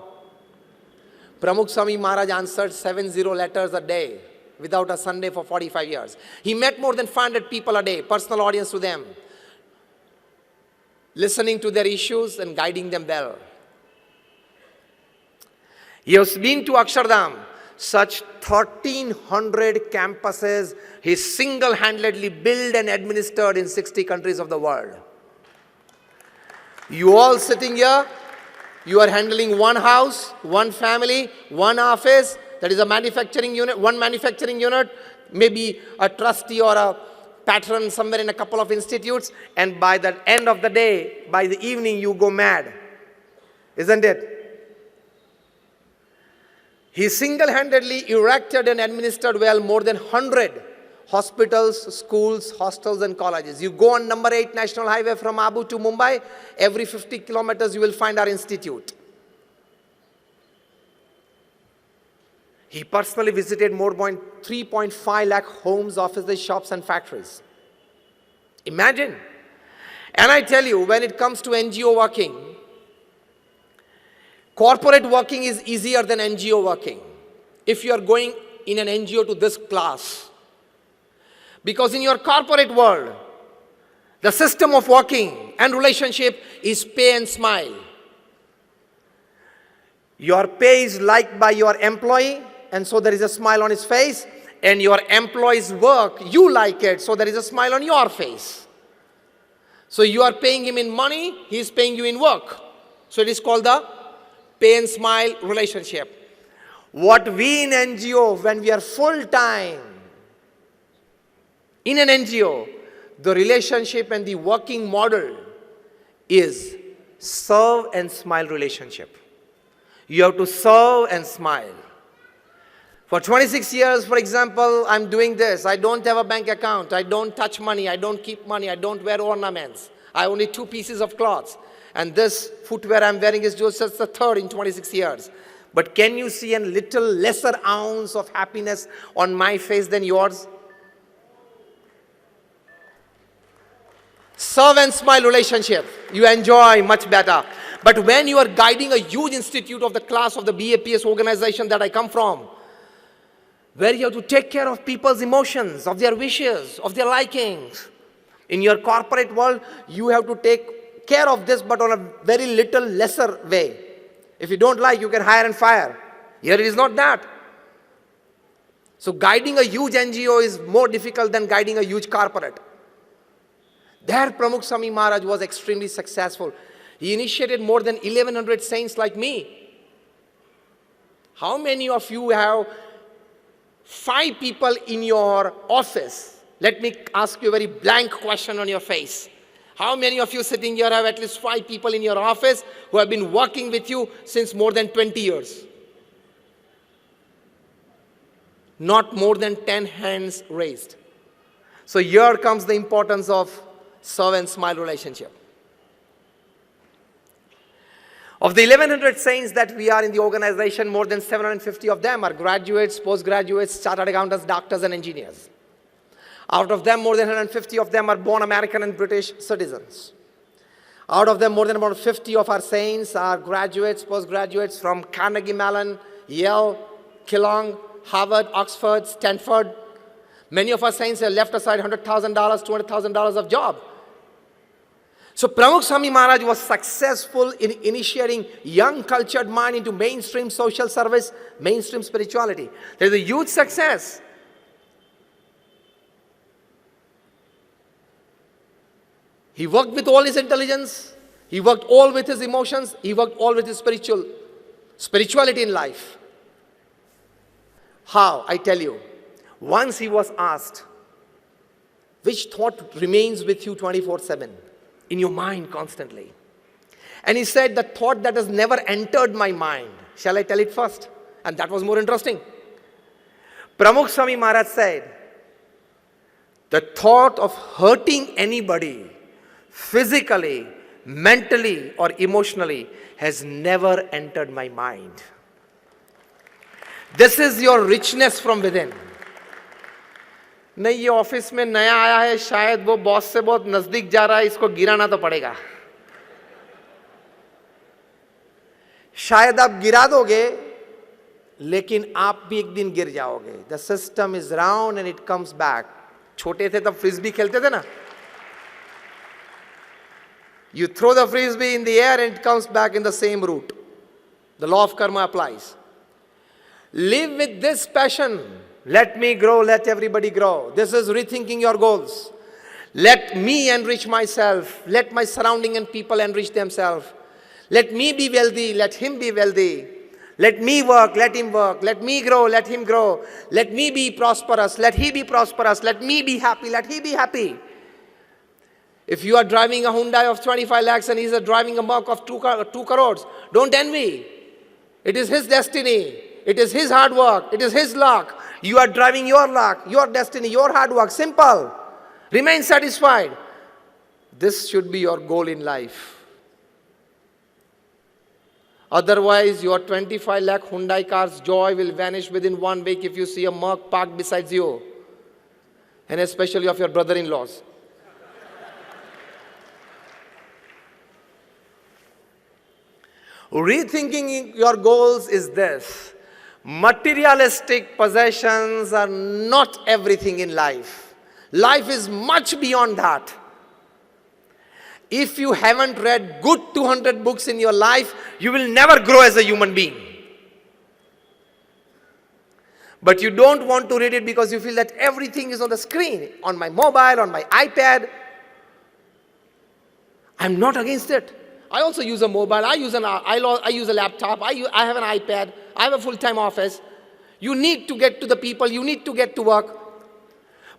Pramukh Swami Maharaj answered 70 letters a day without a Sunday for 45 years. He met more than 500 people a day, personal audience to them, listening to their issues and guiding them well. He has been to Akshardham, such 1,300 campuses he single-handedly built and administered in 60 countries of the world. You all sitting here, you are handling one house, one family, one office, that is a manufacturing unit, one manufacturing unit, maybe a trustee or a patron somewhere in a couple of institutes, and by the end of the day, by the evening, you go mad. Isn't it? He single-handedly erected and administered well more than 100 hospitals, schools, hostels, and colleges. You go on number 8 National Highway from Abu to Mumbai, every 50 kilometers you will find our institute. He personally visited more than 3.5 lakh homes, offices, shops, and factories. Imagine. And I tell you, when it comes to NGO working, corporate working is easier than NGO working. If you are going in an NGO to this class, because in your corporate world, the system of working and relationship is pay and smile. Your pay is liked by your employee, and so there is a smile on his face, and your employee's work, you like it, so there is a smile on your face. So you are paying him in money, he is paying you in work. So it is called the pay and smile relationship. What we in NGO, when we are full-time in an NGO, the relationship and the working model is serve and smile relationship. You have to serve and smile. For 26 years, for example, I'm doing this. I don't have a bank account. I don't touch money. I don't keep money. I don't wear ornaments. I only 2 pieces of cloths. And this footwear I'm wearing is just the third in 26 years. But can you see a little lesser ounce of happiness on my face than yours? Serve and smile relationship, you enjoy much better. But when you are guiding a huge institute of the class of the BAPS organization that I come from, where you have to take care of people's emotions, of their wishes, of their likings. In your corporate world, you have to take care of this, but on a very little lesser way. If you don't like, you can hire and fire. Here it is not that. So guiding a huge NGO is more difficult than guiding a huge corporate. There Pramukh Swami Maharaj was extremely successful. He initiated more than 1,100 saints like me. How many of you have 5 people in your office? Let me ask you a very blank question on your face. How many of you sitting here have at least 5 people in your office who have been working with you since more than 20 years? Not more than 10 hands raised. So here comes the importance of serve and smile relationship. Of the 1,100 saints that we are in the organization, more than 750 of them are graduates, postgraduates, chartered accountants, doctors, and engineers. Out of them, more than 150 of them are born American and British citizens. Out of them, more than about 50 of our saints are graduates, postgraduates from Carnegie Mellon, Yale, Keelung, Harvard, Oxford, Stanford. Many of our saints have left aside $100,000, $200,000 of job. So Pramukh Swami Maharaj was successful in initiating young cultured mind into mainstream social service, mainstream spirituality. There is a huge success. He worked with all his intelligence. He worked all with his emotions. He worked all with his spirituality in life. How? I tell you. Once he was asked, which thought remains with you 24/7, in your mind constantly? And he said, the thought that has never entered my mind. Shall I tell it first? And that was more interesting. Pramukh Swami Maharaj said, the thought of hurting anybody, physically, mentally, or emotionally, has never entered my mind. This is your richness from within. नहीं, ये office में नया आया है, शायद वो boss से बहुत नजदीक जा रहा है, इसको गिराना तो पड़ेगा. शायद आप गिरा दोगे, लेकिन आप भी एक दिन गिर जाओगे. The system is round and it comes back. छोटे थे तब फ्रिस्बी खेलते थे ना. You throw the frisbee in the air and it comes back in the same route. The law of karma applies. Live with this passion. Let me grow, let everybody grow. This is rethinking your goals. Let me enrich myself. Let my surrounding and people enrich themselves. Let me be wealthy, let him be wealthy. Let me work, let him work. Let me grow, let him grow. Let me be prosperous, let he be prosperous. Let me be happy, let he be happy. If you are driving a Hyundai of 25 lakhs and he is driving a Merc of 2 crores, don't envy. It is his destiny. It is his hard work. It is his luck. You are driving your luck, your destiny, your hard work. Simple. Remain satisfied. This should be your goal in life. Otherwise, your 25 lakh Hyundai car's joy will vanish within 1 week if you see a Merc parked beside you. And especially of your brother-in-laws. Rethinking your goals is this. Materialistic possessions are not everything in life. Life is much beyond that. If you haven't read good 200 books in your life, you will never grow as a human being. But you don't want to read it because you feel that everything is on the screen, on my mobile, on my iPad. I'm not against it. I also use a mobile, I use a laptop, I have an iPad, I have a full-time office. You need to get to the people, you need to get to work.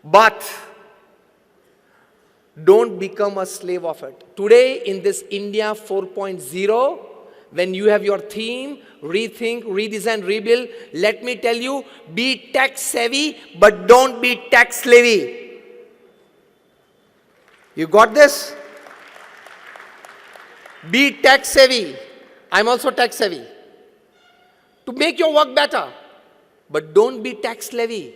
But don't become a slave of it. Today in this India 4.0, when you have your theme, rethink, redesign, rebuild, let me tell you, be tech savvy, but don't be tech slavey. You got this? Be tech savvy. I'm also tech savvy. To make your work better. But don't be tech slavey.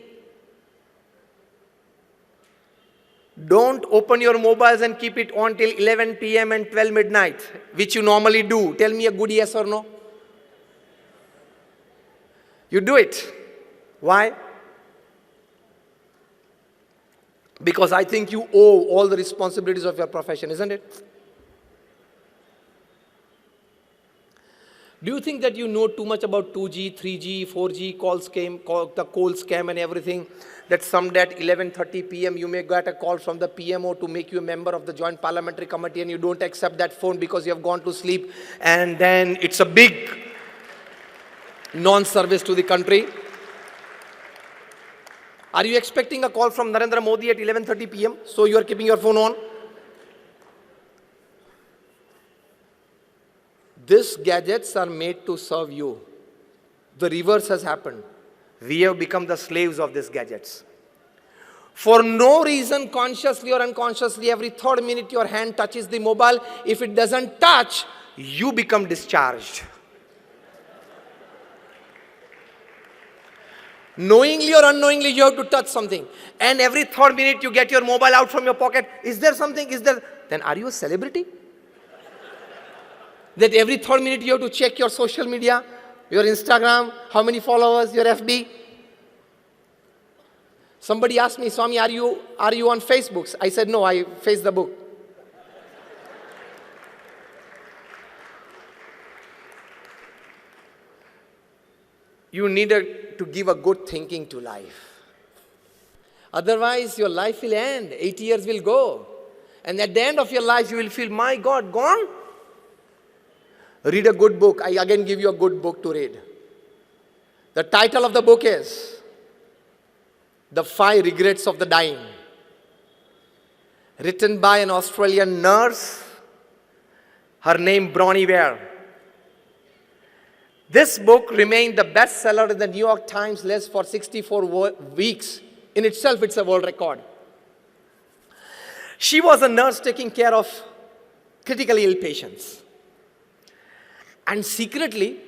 Don't open your mobiles and keep it on till 11 p.m. and 12 midnight, which you normally do. Tell me a good yes or no. You do it. Why? Because I think you owe all the responsibilities of your profession, isn't it? Do you think that you know too much about 2G, 3G, 4G, the call scam and everything? That someday at 11:30 p.m. you may get a call from the PMO to make you a member of the Joint Parliamentary Committee and you don't accept that phone because you have gone to sleep and then it's a big non-service to the country. Are you expecting a call from Narendra Modi at 11:30 p.m. so you are keeping your phone on? These gadgets are made to serve you. The reverse has happened. We have become the slaves of these gadgets. For no reason, consciously or unconsciously, every third minute your hand touches the mobile. If it doesn't touch, you become discharged. Knowingly or unknowingly, you have to touch something. And every third minute you get your mobile out from your pocket. Is there something? Then are you a celebrity? That every third minute you have to check your social media, your Instagram, how many followers, your FB. Somebody asked me, Swami, are you on Facebook? I said, no, I face the book. You need to give a good thinking to life. Otherwise, your life will end. 80 years will go. And at the end of your life, you will feel, my God, gone? Read a good book. I again give you a good book to read. The title of the book is The 5 Regrets of the Dying, written by an Australian nurse, her name Bronnie Ware. This book remained the bestseller in the New York Times list for 64 weeks. In itself, it's a world record. She was a nurse taking care of critically ill patients. And secretly,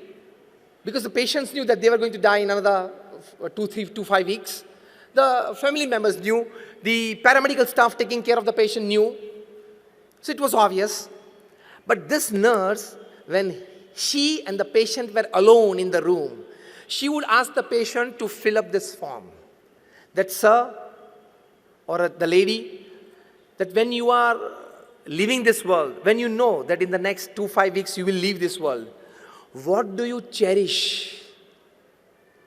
because the patients knew that they were going to die in another 5 weeks, the family members knew, the paramedical staff taking care of the patient knew, so it was obvious. But this nurse, when she and the patient were alone in the room, she would ask the patient to fill up this form. That, sir, or the lady, that when you are leaving this world, when you know that in the next 5 weeks you will leave this world, what do you cherish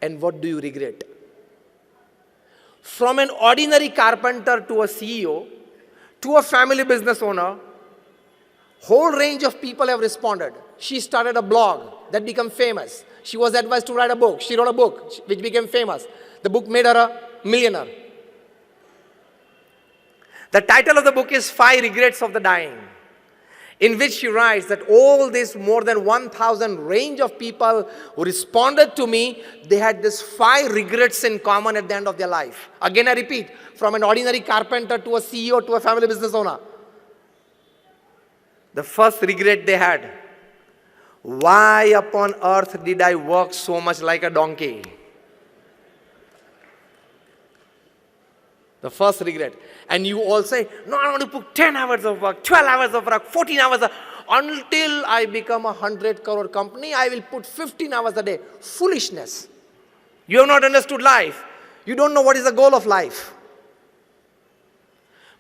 and what do you regret? From an ordinary carpenter to a CEO, to a family business owner, whole range of people have responded. She started a blog that became famous. She was advised to write a book. She wrote a book which became famous. The book made her a millionaire. The title of the book is 5 Regrets of the Dying, in which she writes that all this more than 1,000 range of people who responded to me, they had this 5 regrets in common at the end of their life. Again, I repeat, from an ordinary carpenter to a CEO to a family business owner. The first regret they had: why upon earth did I work so much like a donkey? The first regret. And you all say, no, I want to put 10 hours of work, 12 hours of work, 14 hours of, until I become a 100 crore company, I will put 15 hours a day. Foolishness. You have not understood life. You don't know what is the goal of life.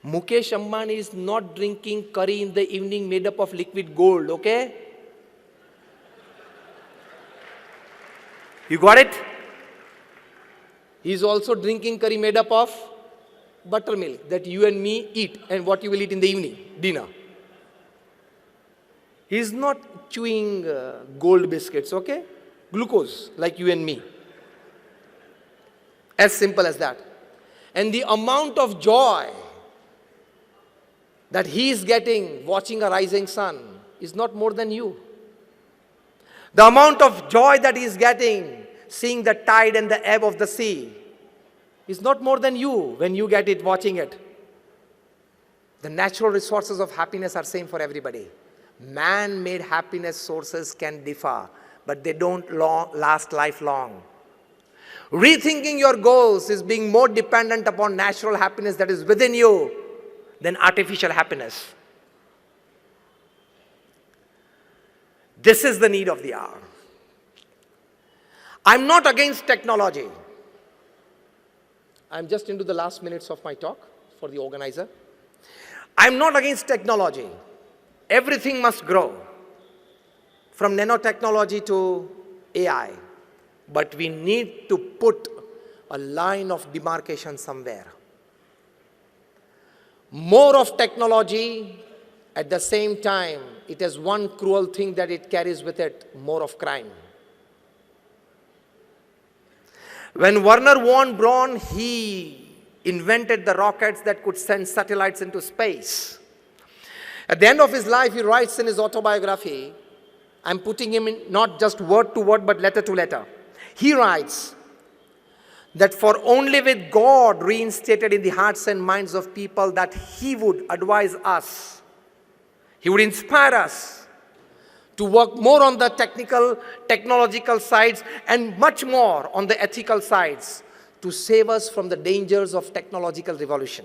Mukesh Ambani is not drinking curry in the evening made up of liquid gold, okay? You got it? He is also drinking curry made up of buttermilk that you and me eat, and what you will eat in the evening, dinner. He is not chewing gold biscuits, okay? Glucose, like you and me. As simple as that. And the amount of joy that he is getting watching a rising sun is not more than you. The amount of joy that he is getting seeing the tide and the ebb of the sea is not more than you when you get it watching it. The natural resources of happiness are same for everybody. Man-made happiness sources can differ, but they don't last lifelong. Rethinking your goals is being more dependent upon natural happiness that is within you than artificial happiness. This is the need of the hour. I'm not against technology. I'm just into the last minutes of my talk for the organizer. I'm not against technology. Everything must grow, from nanotechnology to AI. But we need to put a line of demarcation somewhere. More of technology, at the same time, it has one cruel thing that it carries with it: more of crime. When Werner von Braun, he invented the rockets that could send satellites into space. At the end of his life, he writes in his autobiography, I'm putting him in not just word to word, but letter to letter. He writes that for only with God reinstated in the hearts and minds of people that he would advise us, he would inspire us to work more on the technological sides and much more on the ethical sides to save us from the dangers of technological revolution.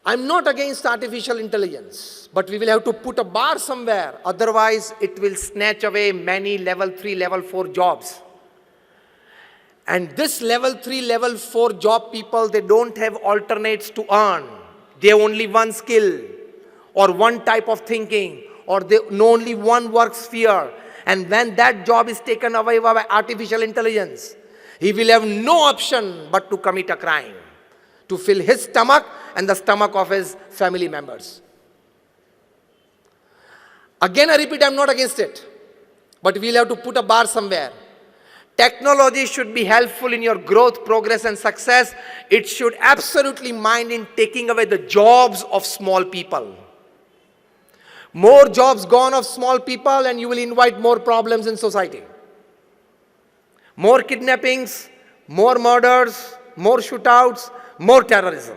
I'm not against artificial intelligence, but we will have to put a bar somewhere, otherwise it will snatch away many level 3, level 4 jobs. And this level 3, level 4 job people, they don't have alternates to earn. They have only one skill or one type of thinking, or they know only one work sphere. And when that job is taken away by artificial intelligence, he will have no option but to commit a crime, to fill his stomach and the stomach of his family members. Again, I repeat, I'm not against it, but we'll have to put a bar somewhere. Technology should be helpful in your growth, progress, and success. It should absolutely mind in taking away the jobs of small people. More jobs gone of small people and you will invite more problems in society. More kidnappings, more murders, more shootouts, more terrorism.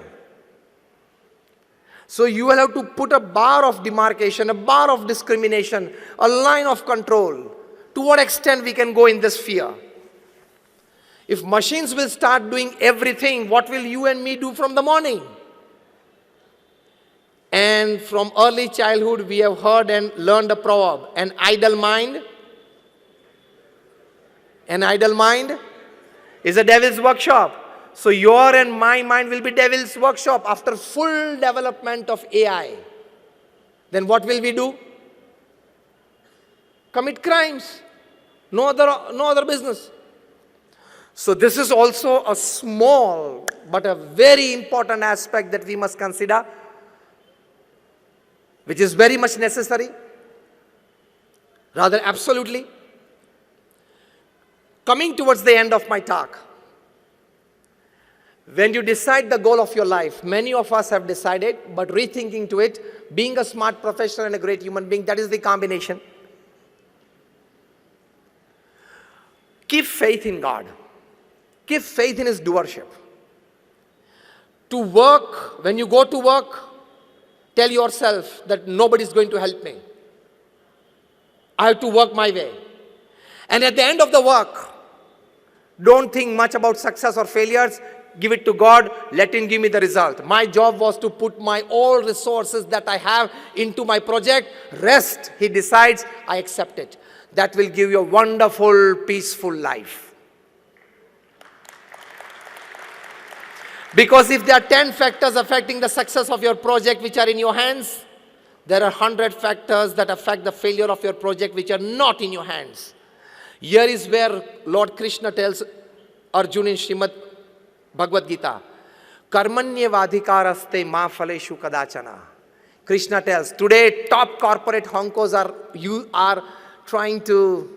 So you will have to put a bar of demarcation, a bar of discrimination, a line of control. To what extent we can go in this sphere? If machines will start doing everything, what will you and me do from the morning? And from early childhood, we have heard and learned a proverb: an idle mind is a devil's workshop. So your and my mind will be devil's workshop after full development of AI. Then what will we do? Commit crimes. No other business. So this is also a small but a very important aspect that we must consider, which is very much necessary, rather absolutely. Coming towards the end of my talk, when you decide the goal of your life, many of us have decided, but rethinking to it, being a smart professional and a great human being, that is the combination. Keep faith in God. Keep faith in His doership. To work, when you go to work, tell yourself that nobody is going to help me. I have to work my way. And at the end of the work, don't think much about success or failures. Give it to God. Let Him give me the result. My job was to put my all resources that I have into my project. Rest, He decides, I accept it. That will give you a wonderful, peaceful life. Because if there are 10 factors affecting the success of your project which are in your hands, there are 100 factors that affect the failure of your project which are not in your hands. Here is where Lord Krishna tells Arjuna in Srimad Bhagavad Gita, Karmanyevadhikaraste ma phaleshu kadachana. Krishna tells, today top corporate honkos are trying to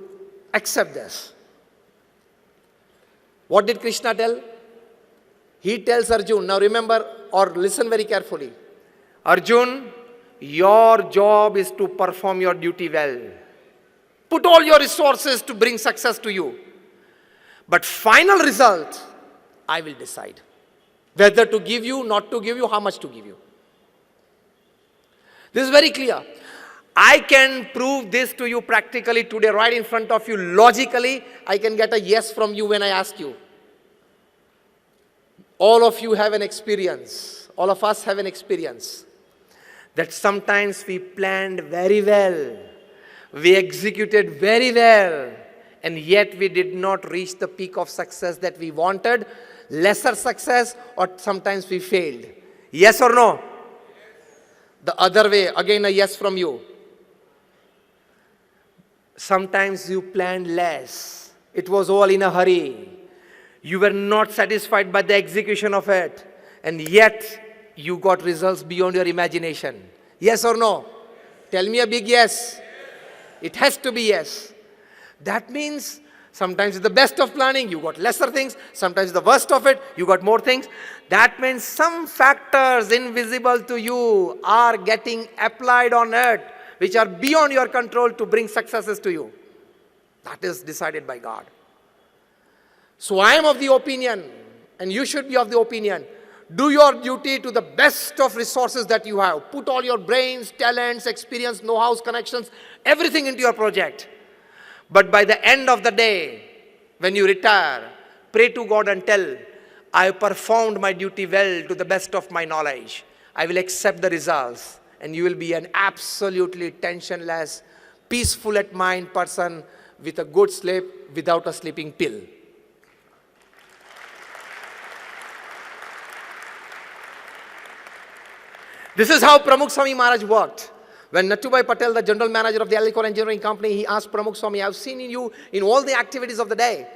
accept this. What did Krishna tell? He tells Arjun, now remember or listen very carefully. Arjun, your job is to perform your duty well. Put all your resources to bring success to you. But final result, I will decide. Whether to give you, not to give you, how much to give you. This is very clear. I can prove this to you practically today, right in front of you. Logically, I can get a yes from you when I ask you. All of you have an experience, all of us have an experience, that sometimes we planned very well, we executed very well, and yet we did not reach the peak of success that we wanted, lesser success, or sometimes we failed. Yes or no? The other way, again a yes from you. Sometimes you planned less. It was all in a hurry. You were not satisfied by the execution of it, and yet you got results beyond your imagination. Yes or no? Tell me a big yes. It has to be yes. That means sometimes it's the best of planning, you got lesser things. Sometimes the worst of it, you got more things. That means some factors invisible to you are getting applied on it, which are beyond your control to bring successes to you. That is decided by God. So I am of the opinion, and you should be of the opinion, do your duty to the best of resources that you have. Put all your brains, talents, experience, know-hows, connections, everything into your project. But by the end of the day, when you retire, pray to God and tell, I have performed my duty well to the best of my knowledge. I will accept the results, and you will be an absolutely tensionless, peaceful at mind person with a good sleep without a sleeping pill. This is how Pramukh Swami Maharaj worked. When Nattubai Patel, the general manager of the Alcor Engineering Company, he asked Pramukh Swami, I have seen you in all the activities of the day.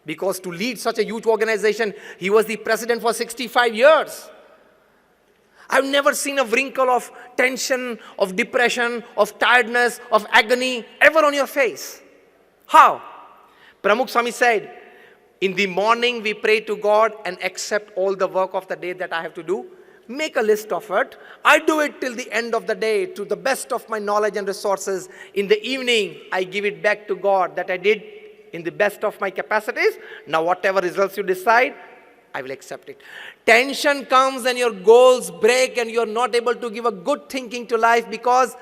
Because to lead such a huge organization, he was the president for 65 years. I've never seen a wrinkle of tension, of depression, of tiredness, of agony ever on your face. How? Pramukh Swami said, in the morning we pray to God and accept all the work of the day that I have to do. Make a list of it. I do it till the end of the day to the best of my knowledge and resources. In the evening, I give it back to God that I did in the best of my capacities. Now whatever results you decide, I will accept it. Tension comes and your goals break and you're not able to give a good thinking to life because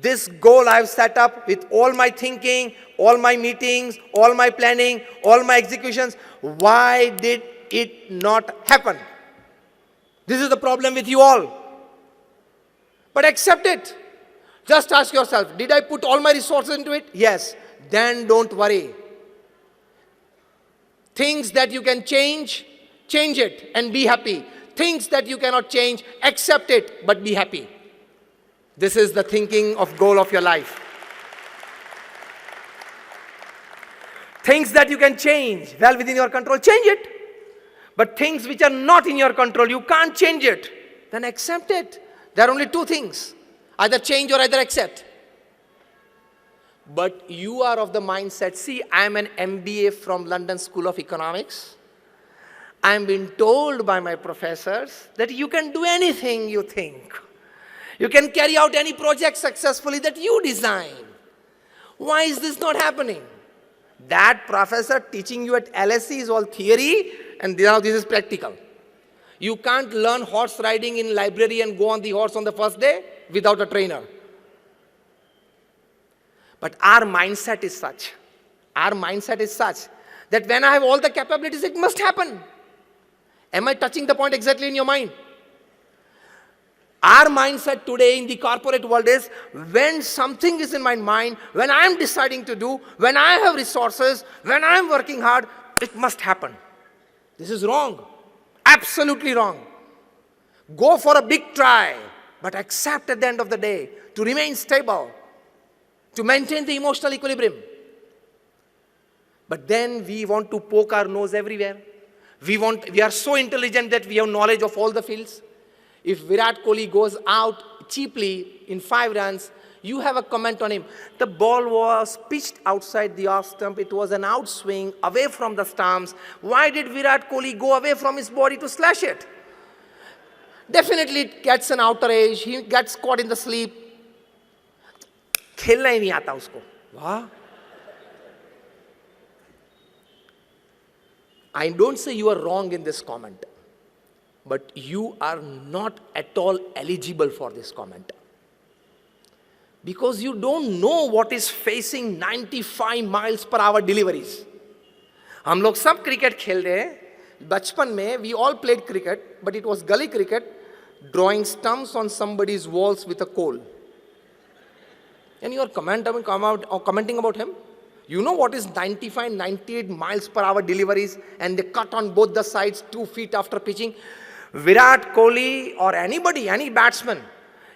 this goal I've set up with all my thinking, all my meetings, all my planning, all my executions. Why did it not happen? This is the problem with you all. But accept it. Just ask yourself, did I put all my resources into it? Yes. Then don't worry. Things that you can change, change it and be happy. Things that you cannot change, accept it but be happy. This is the thinking of goal of your life. Things that you can change, well within your control, change it. But things which are not in your control, you can't change it, then accept it. There are only two things, either change or either accept. But you are of the mindset, see, I am an MBA from London School of Economics. I am being told by my professors that you can do anything you think. You can carry out any project successfully that you design. Why is this not happening? That professor teaching you at LSE is all theory and now this is practical. You can't learn horse riding in library and go on the horse on the first day without a trainer. But our mindset is such that when I have all the capabilities, it must happen. Am I touching the point exactly in your mind? Our mindset today in the corporate world is when something is in my mind, when I am deciding to do, when I have resources, when I am working hard, it must happen. This is wrong. Absolutely wrong. Go for a big try, but accept at the end of the day to remain stable, to maintain the emotional equilibrium. But then we want to poke our nose everywhere. We are so intelligent that we have knowledge of all the fields. If Virat Kohli goes out cheaply in 5 runs, you have a comment on him. The ball was pitched outside the off stump. It was an outswing away from the stumps. Why did Virat Kohli go away from his body to slash it? Definitely it gets an outer edge. He gets caught in the sleep. खेलना ही नहीं आता उसको. वाह. I don't say you are wrong in this comment, but you are not at all eligible for this comment. Because you don't know what is facing 95 miles per hour deliveries. हम लोग सब cricket खेल रहे हैं. बचपन में we all played cricket, but it was gully cricket, drawing stumps on somebody's walls with a coal. And you are commenting about him. You know what is 95, 98 miles per hour deliveries and they cut on both the sides 2 feet after pitching. Virat Kohli or anybody, any batsman,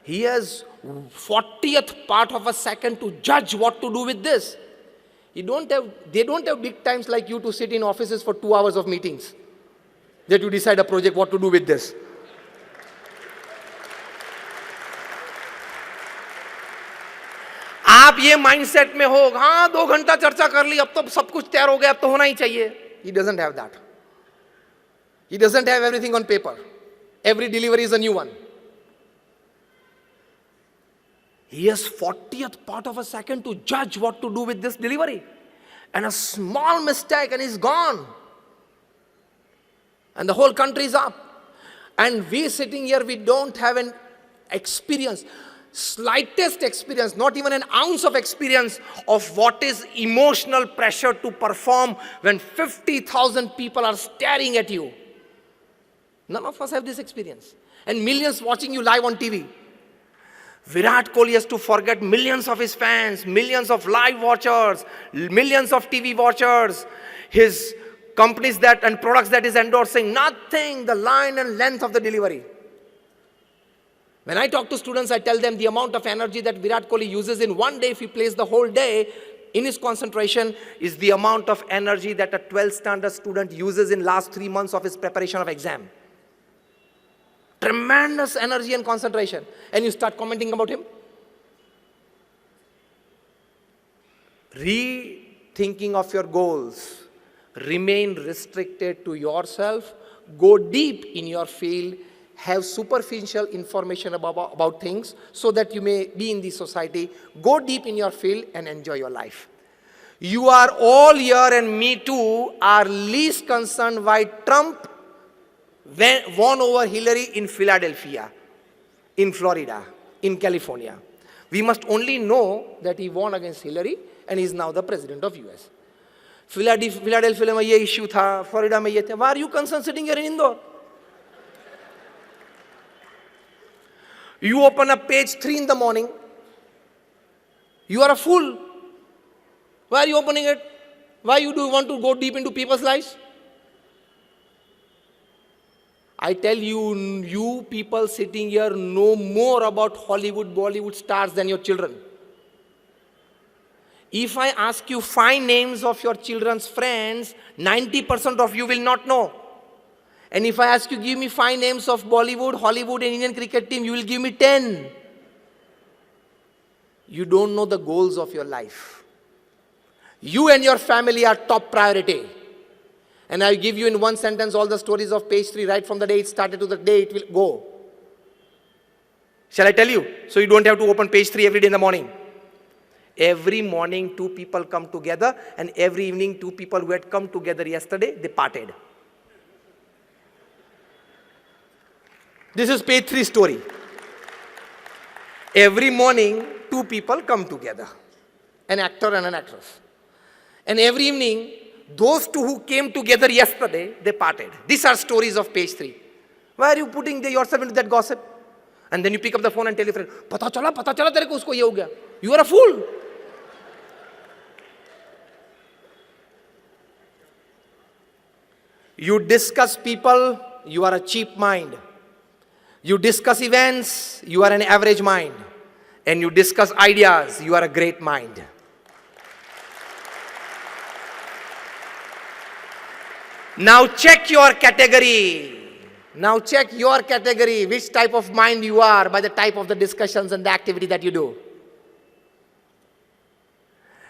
he has 40th part of a second to judge what to do with this. They don't have big times like you to sit in offices for 2 hours of meetings. That you decide a project, what to do with this. आप ये mindset में हो, हाँ 2 घंटा चर्चा कर ली, अब तो सब कुछ तैयार हो गया, अब तो होना ही चाहिए. He doesn't have that. He doesn't have everything on paper. Every delivery is a new one. He has 40th part of a second to judge what to do with this delivery. And a small mistake and he's gone. And the whole country is up. And we sitting here, we don't have an experience. Slightest experience, not even an ounce of experience of what is emotional pressure to perform when 50,000 people are staring at you. None of us have this experience. And millions watching you live on TV. Virat Kohli has to forget millions of his fans, millions of live watchers, millions of TV watchers, his companies that and products that is endorsing, nothing, the line and length of the delivery. When I talk to students, I tell them the amount of energy that Virat Kohli uses in one day, if he plays the whole day in his concentration, is the amount of energy that a 12th standard student uses in last 3 months of his preparation of exam. Tremendous energy and concentration. And you start commenting about him. thinking of your goals. Remain restricted to yourself. Go deep in your field. Have superficial information about things so that you may be in the society. Go deep in your field and enjoy your life. You are all here, and me too, are least concerned why Trump won over Hillary in Philadelphia, in Florida, in California. We must only know that he won against Hillary and is now the president of US. Philadelphia में ये issue था, Florida में ये था. Why are you concerned sitting here in Indore? You open up page 3 in the morning. You are a fool. Why are you opening it? Why do you want to go deep into people's lives? I tell you, you people sitting here know more about Hollywood, Bollywood stars than your children. If I ask you 5 names of your children's friends, 90% of you will not know. And if I ask you, give me 5 names of Bollywood, Hollywood and Indian cricket team, you will give me 10. You don't know the goals of your life. You and your family are top priority. And I'll give you in one sentence all the stories of page 3, right from the day it started to the day it will go. Shall I tell you? So you don't have to open page 3 every day in the morning. Every morning, 2 people come together, and every evening, 2 people who had come together yesterday, they parted. This is page 3 story. Every morning, 2 people come together, an actor and an actress. And every evening, those 2 who came together yesterday, they parted. These are stories of page 3. Why are you putting yourself into that gossip? And then you pick up the phone and tell your friend, pata chala tere ko usko ye ho gaya. You are a fool. You discuss people, you are a cheap mind. You discuss events, you are an average mind. And you discuss ideas, you are a great mind. Now check your category. Now check your category, which type of mind you are by the type of the discussions and the activity that you do.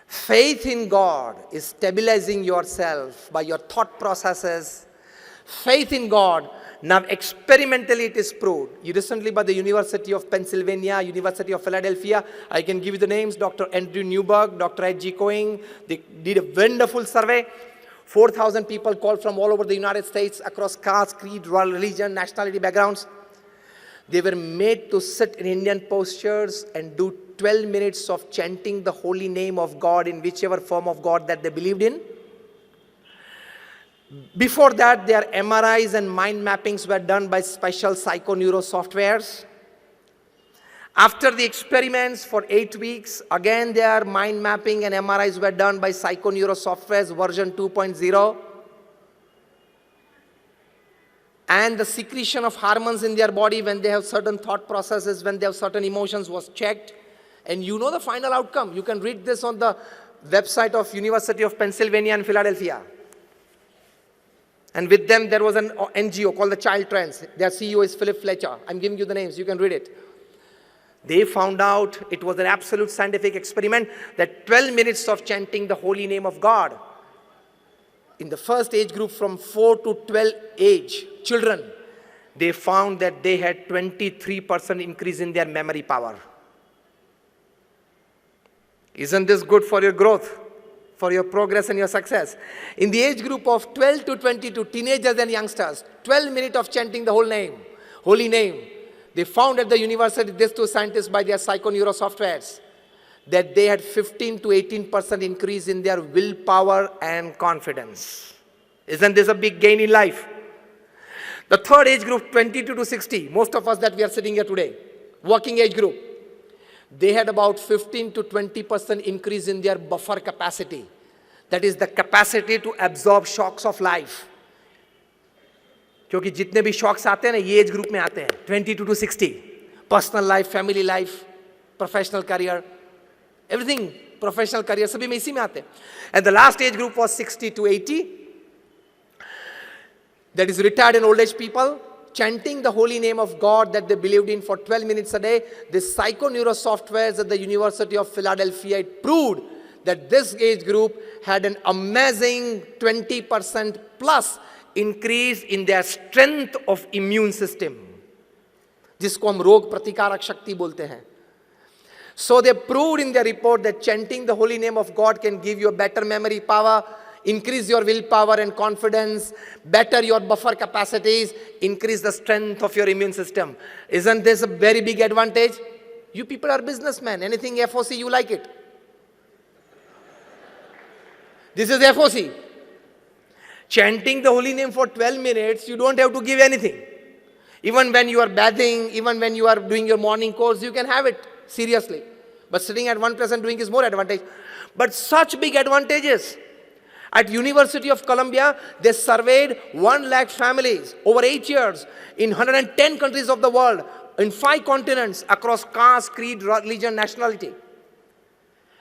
Faith in God is stabilizing yourself by your thought processes. Faith in God, now experimentally it is proved. Recently by the University of Pennsylvania, University of Philadelphia, I can give you the names, Dr. Andrew Newberg, Dr. H.G. Coing, they did a wonderful survey. 4,000 people called from all over the United States, across caste, creed, religion, nationality, backgrounds. They were made to sit in Indian postures and do 12 minutes of chanting the holy name of God in whichever form of God that they believed in. Before that, their MRIs and mind mappings were done by special psychoneuro softwares. After the experiments for 8 weeks, again their mind mapping and MRIs were done by psychoneuro softwares version 2.0. And the secretion of hormones in their body when they have certain thought processes, when they have certain emotions was checked. And you know the final outcome. You can read this on the website of University of Pennsylvania and Philadelphia. And with them there was an NGO called the Child Trends. Their CEO is Philip Fletcher. I'm giving you the names, you can read it. They found out it was an absolute scientific experiment that 12 minutes of chanting the holy name of God in the first age group from 4 to 12 age children, they found that they had 23% increase in their memory power. Isn't this good for your growth, for your progress and your success? In the age group of 12 to 22, teenagers and youngsters, 12 minutes of chanting the holy name, they found at the university, these 2 scientists by their psychoneuro softwares, that they had 15 to 18% increase in their willpower and confidence. Isn't this a big gain in life? The third age group, 22 to 60, most of us that we are sitting here today, working age group, they had about 15 to 20% increase in their buffer capacity. That is the capacity to absorb shocks of life. क्योंकि जितने भी shocks आते हैं ना ये age group में आते हैं 22 to 60, personal life, family life, professional career, everything, professional career सभी में इसी में आते हैं. And the last age group was 60 to 80, that is retired and old age people, chanting the holy name of God that they believed in for 12 minutes a day. The psychoneuro softwares at the University of Philadelphia, it proved that this age group had an amazing 20% plus increase in their strength of immune system, जिसको हम रोग प्रतिकारक शक्ति बोलते हैं. So they proved in their report that chanting the holy name of God can give you a better memory power, increase your willpower and confidence, better your buffer capacities, increase the strength of your immune system. Isn't this a very big advantage? You people are businessmen. Anything FOC, you like it. This is FOC. Chanting the holy name for 12 minutes, you don't have to give anything. Even when you are bathing, even when you are doing your morning course, you can have it. Seriously. But sitting at one place and doing is more advantage. But such big advantages. At University of Columbia, they surveyed 1 lakh families over 8 years in 110 countries of the world, in 5 continents, across caste, creed, religion, nationality.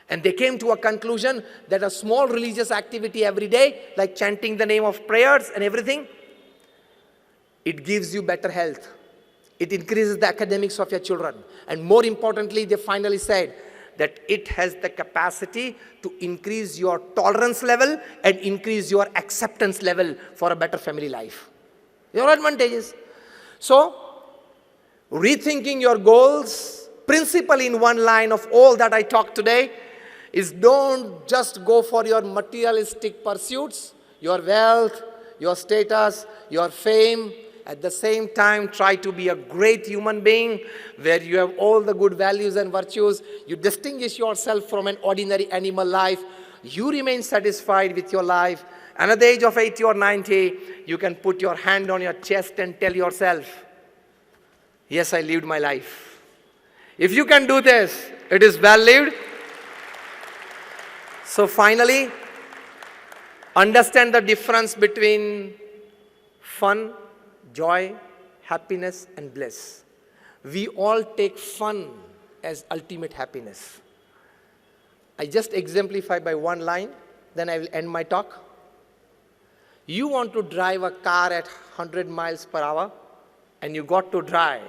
And they came to a conclusion that a small religious activity every day, like chanting the name of prayers and everything, it gives you better health. It increases the academics of your children. And more importantly, they finally said that it has the capacity to increase your tolerance level and increase your acceptance level for a better family life. Your advantages. So, rethinking your goals, principle in one line of all that I talked today, is don't just go for your materialistic pursuits, your wealth, your status, your fame. At the same time, try to be a great human being where you have all the good values and virtues. You distinguish yourself from an ordinary animal life. You remain satisfied with your life. And at the age of 80 or 90, you can put your hand on your chest and tell yourself, yes, I lived my life. If you can do this, it is well lived. So finally, understand the difference between fun, joy, happiness, and bliss. We all take fun as ultimate happiness. I just exemplify by one line, then I will end my talk. You want to drive a car at 100 miles per hour, and you got to drive,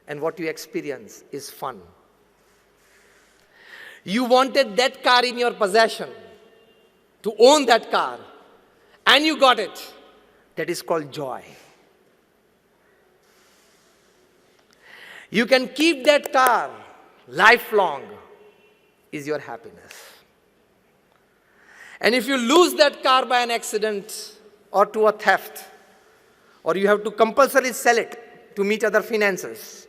and what you experience is fun. You wanted that car in your possession, to own that car, and you got it. That is called joy. You can keep that car lifelong, is your happiness. And if you lose that car by an accident or to a theft, or you have to compulsorily sell it to meet other finances,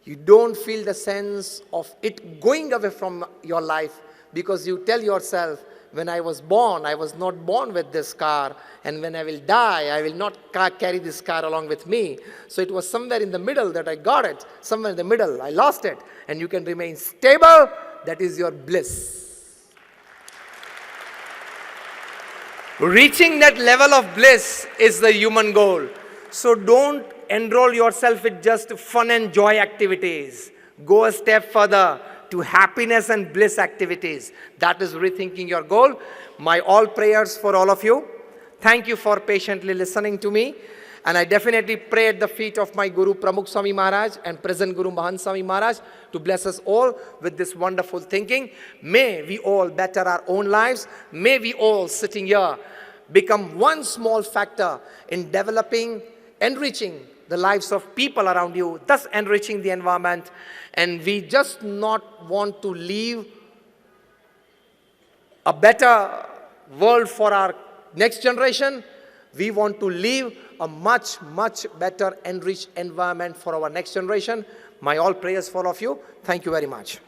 you don't feel the sense of it going away from your life because you tell yourself, when I was born, I was not born with this car, and when I will die, I will not carry this car along with me. So it was somewhere in the middle that I got it, somewhere in the middle, I lost it, and you can remain stable. That is your bliss. Reaching that level of bliss is the human goal. So don't enroll yourself with just fun and joy activities. Go a step further to happiness and bliss activities. That is rethinking your goal. My all prayers for all of you. Thank you for patiently listening to me. And I definitely pray at the feet of my Guru Pramukh Swami Maharaj and present Guru Mahant Swami Maharaj to bless us all with this wonderful thinking. May we all better our own lives. May we all sitting here become one small factor in developing, enriching the lives of people around you, thus enriching the environment. And we just not want to leave a better world for our next generation. We want to leave a much, much better enriched environment for our next generation. My all prayers for all of you. Thank you very much.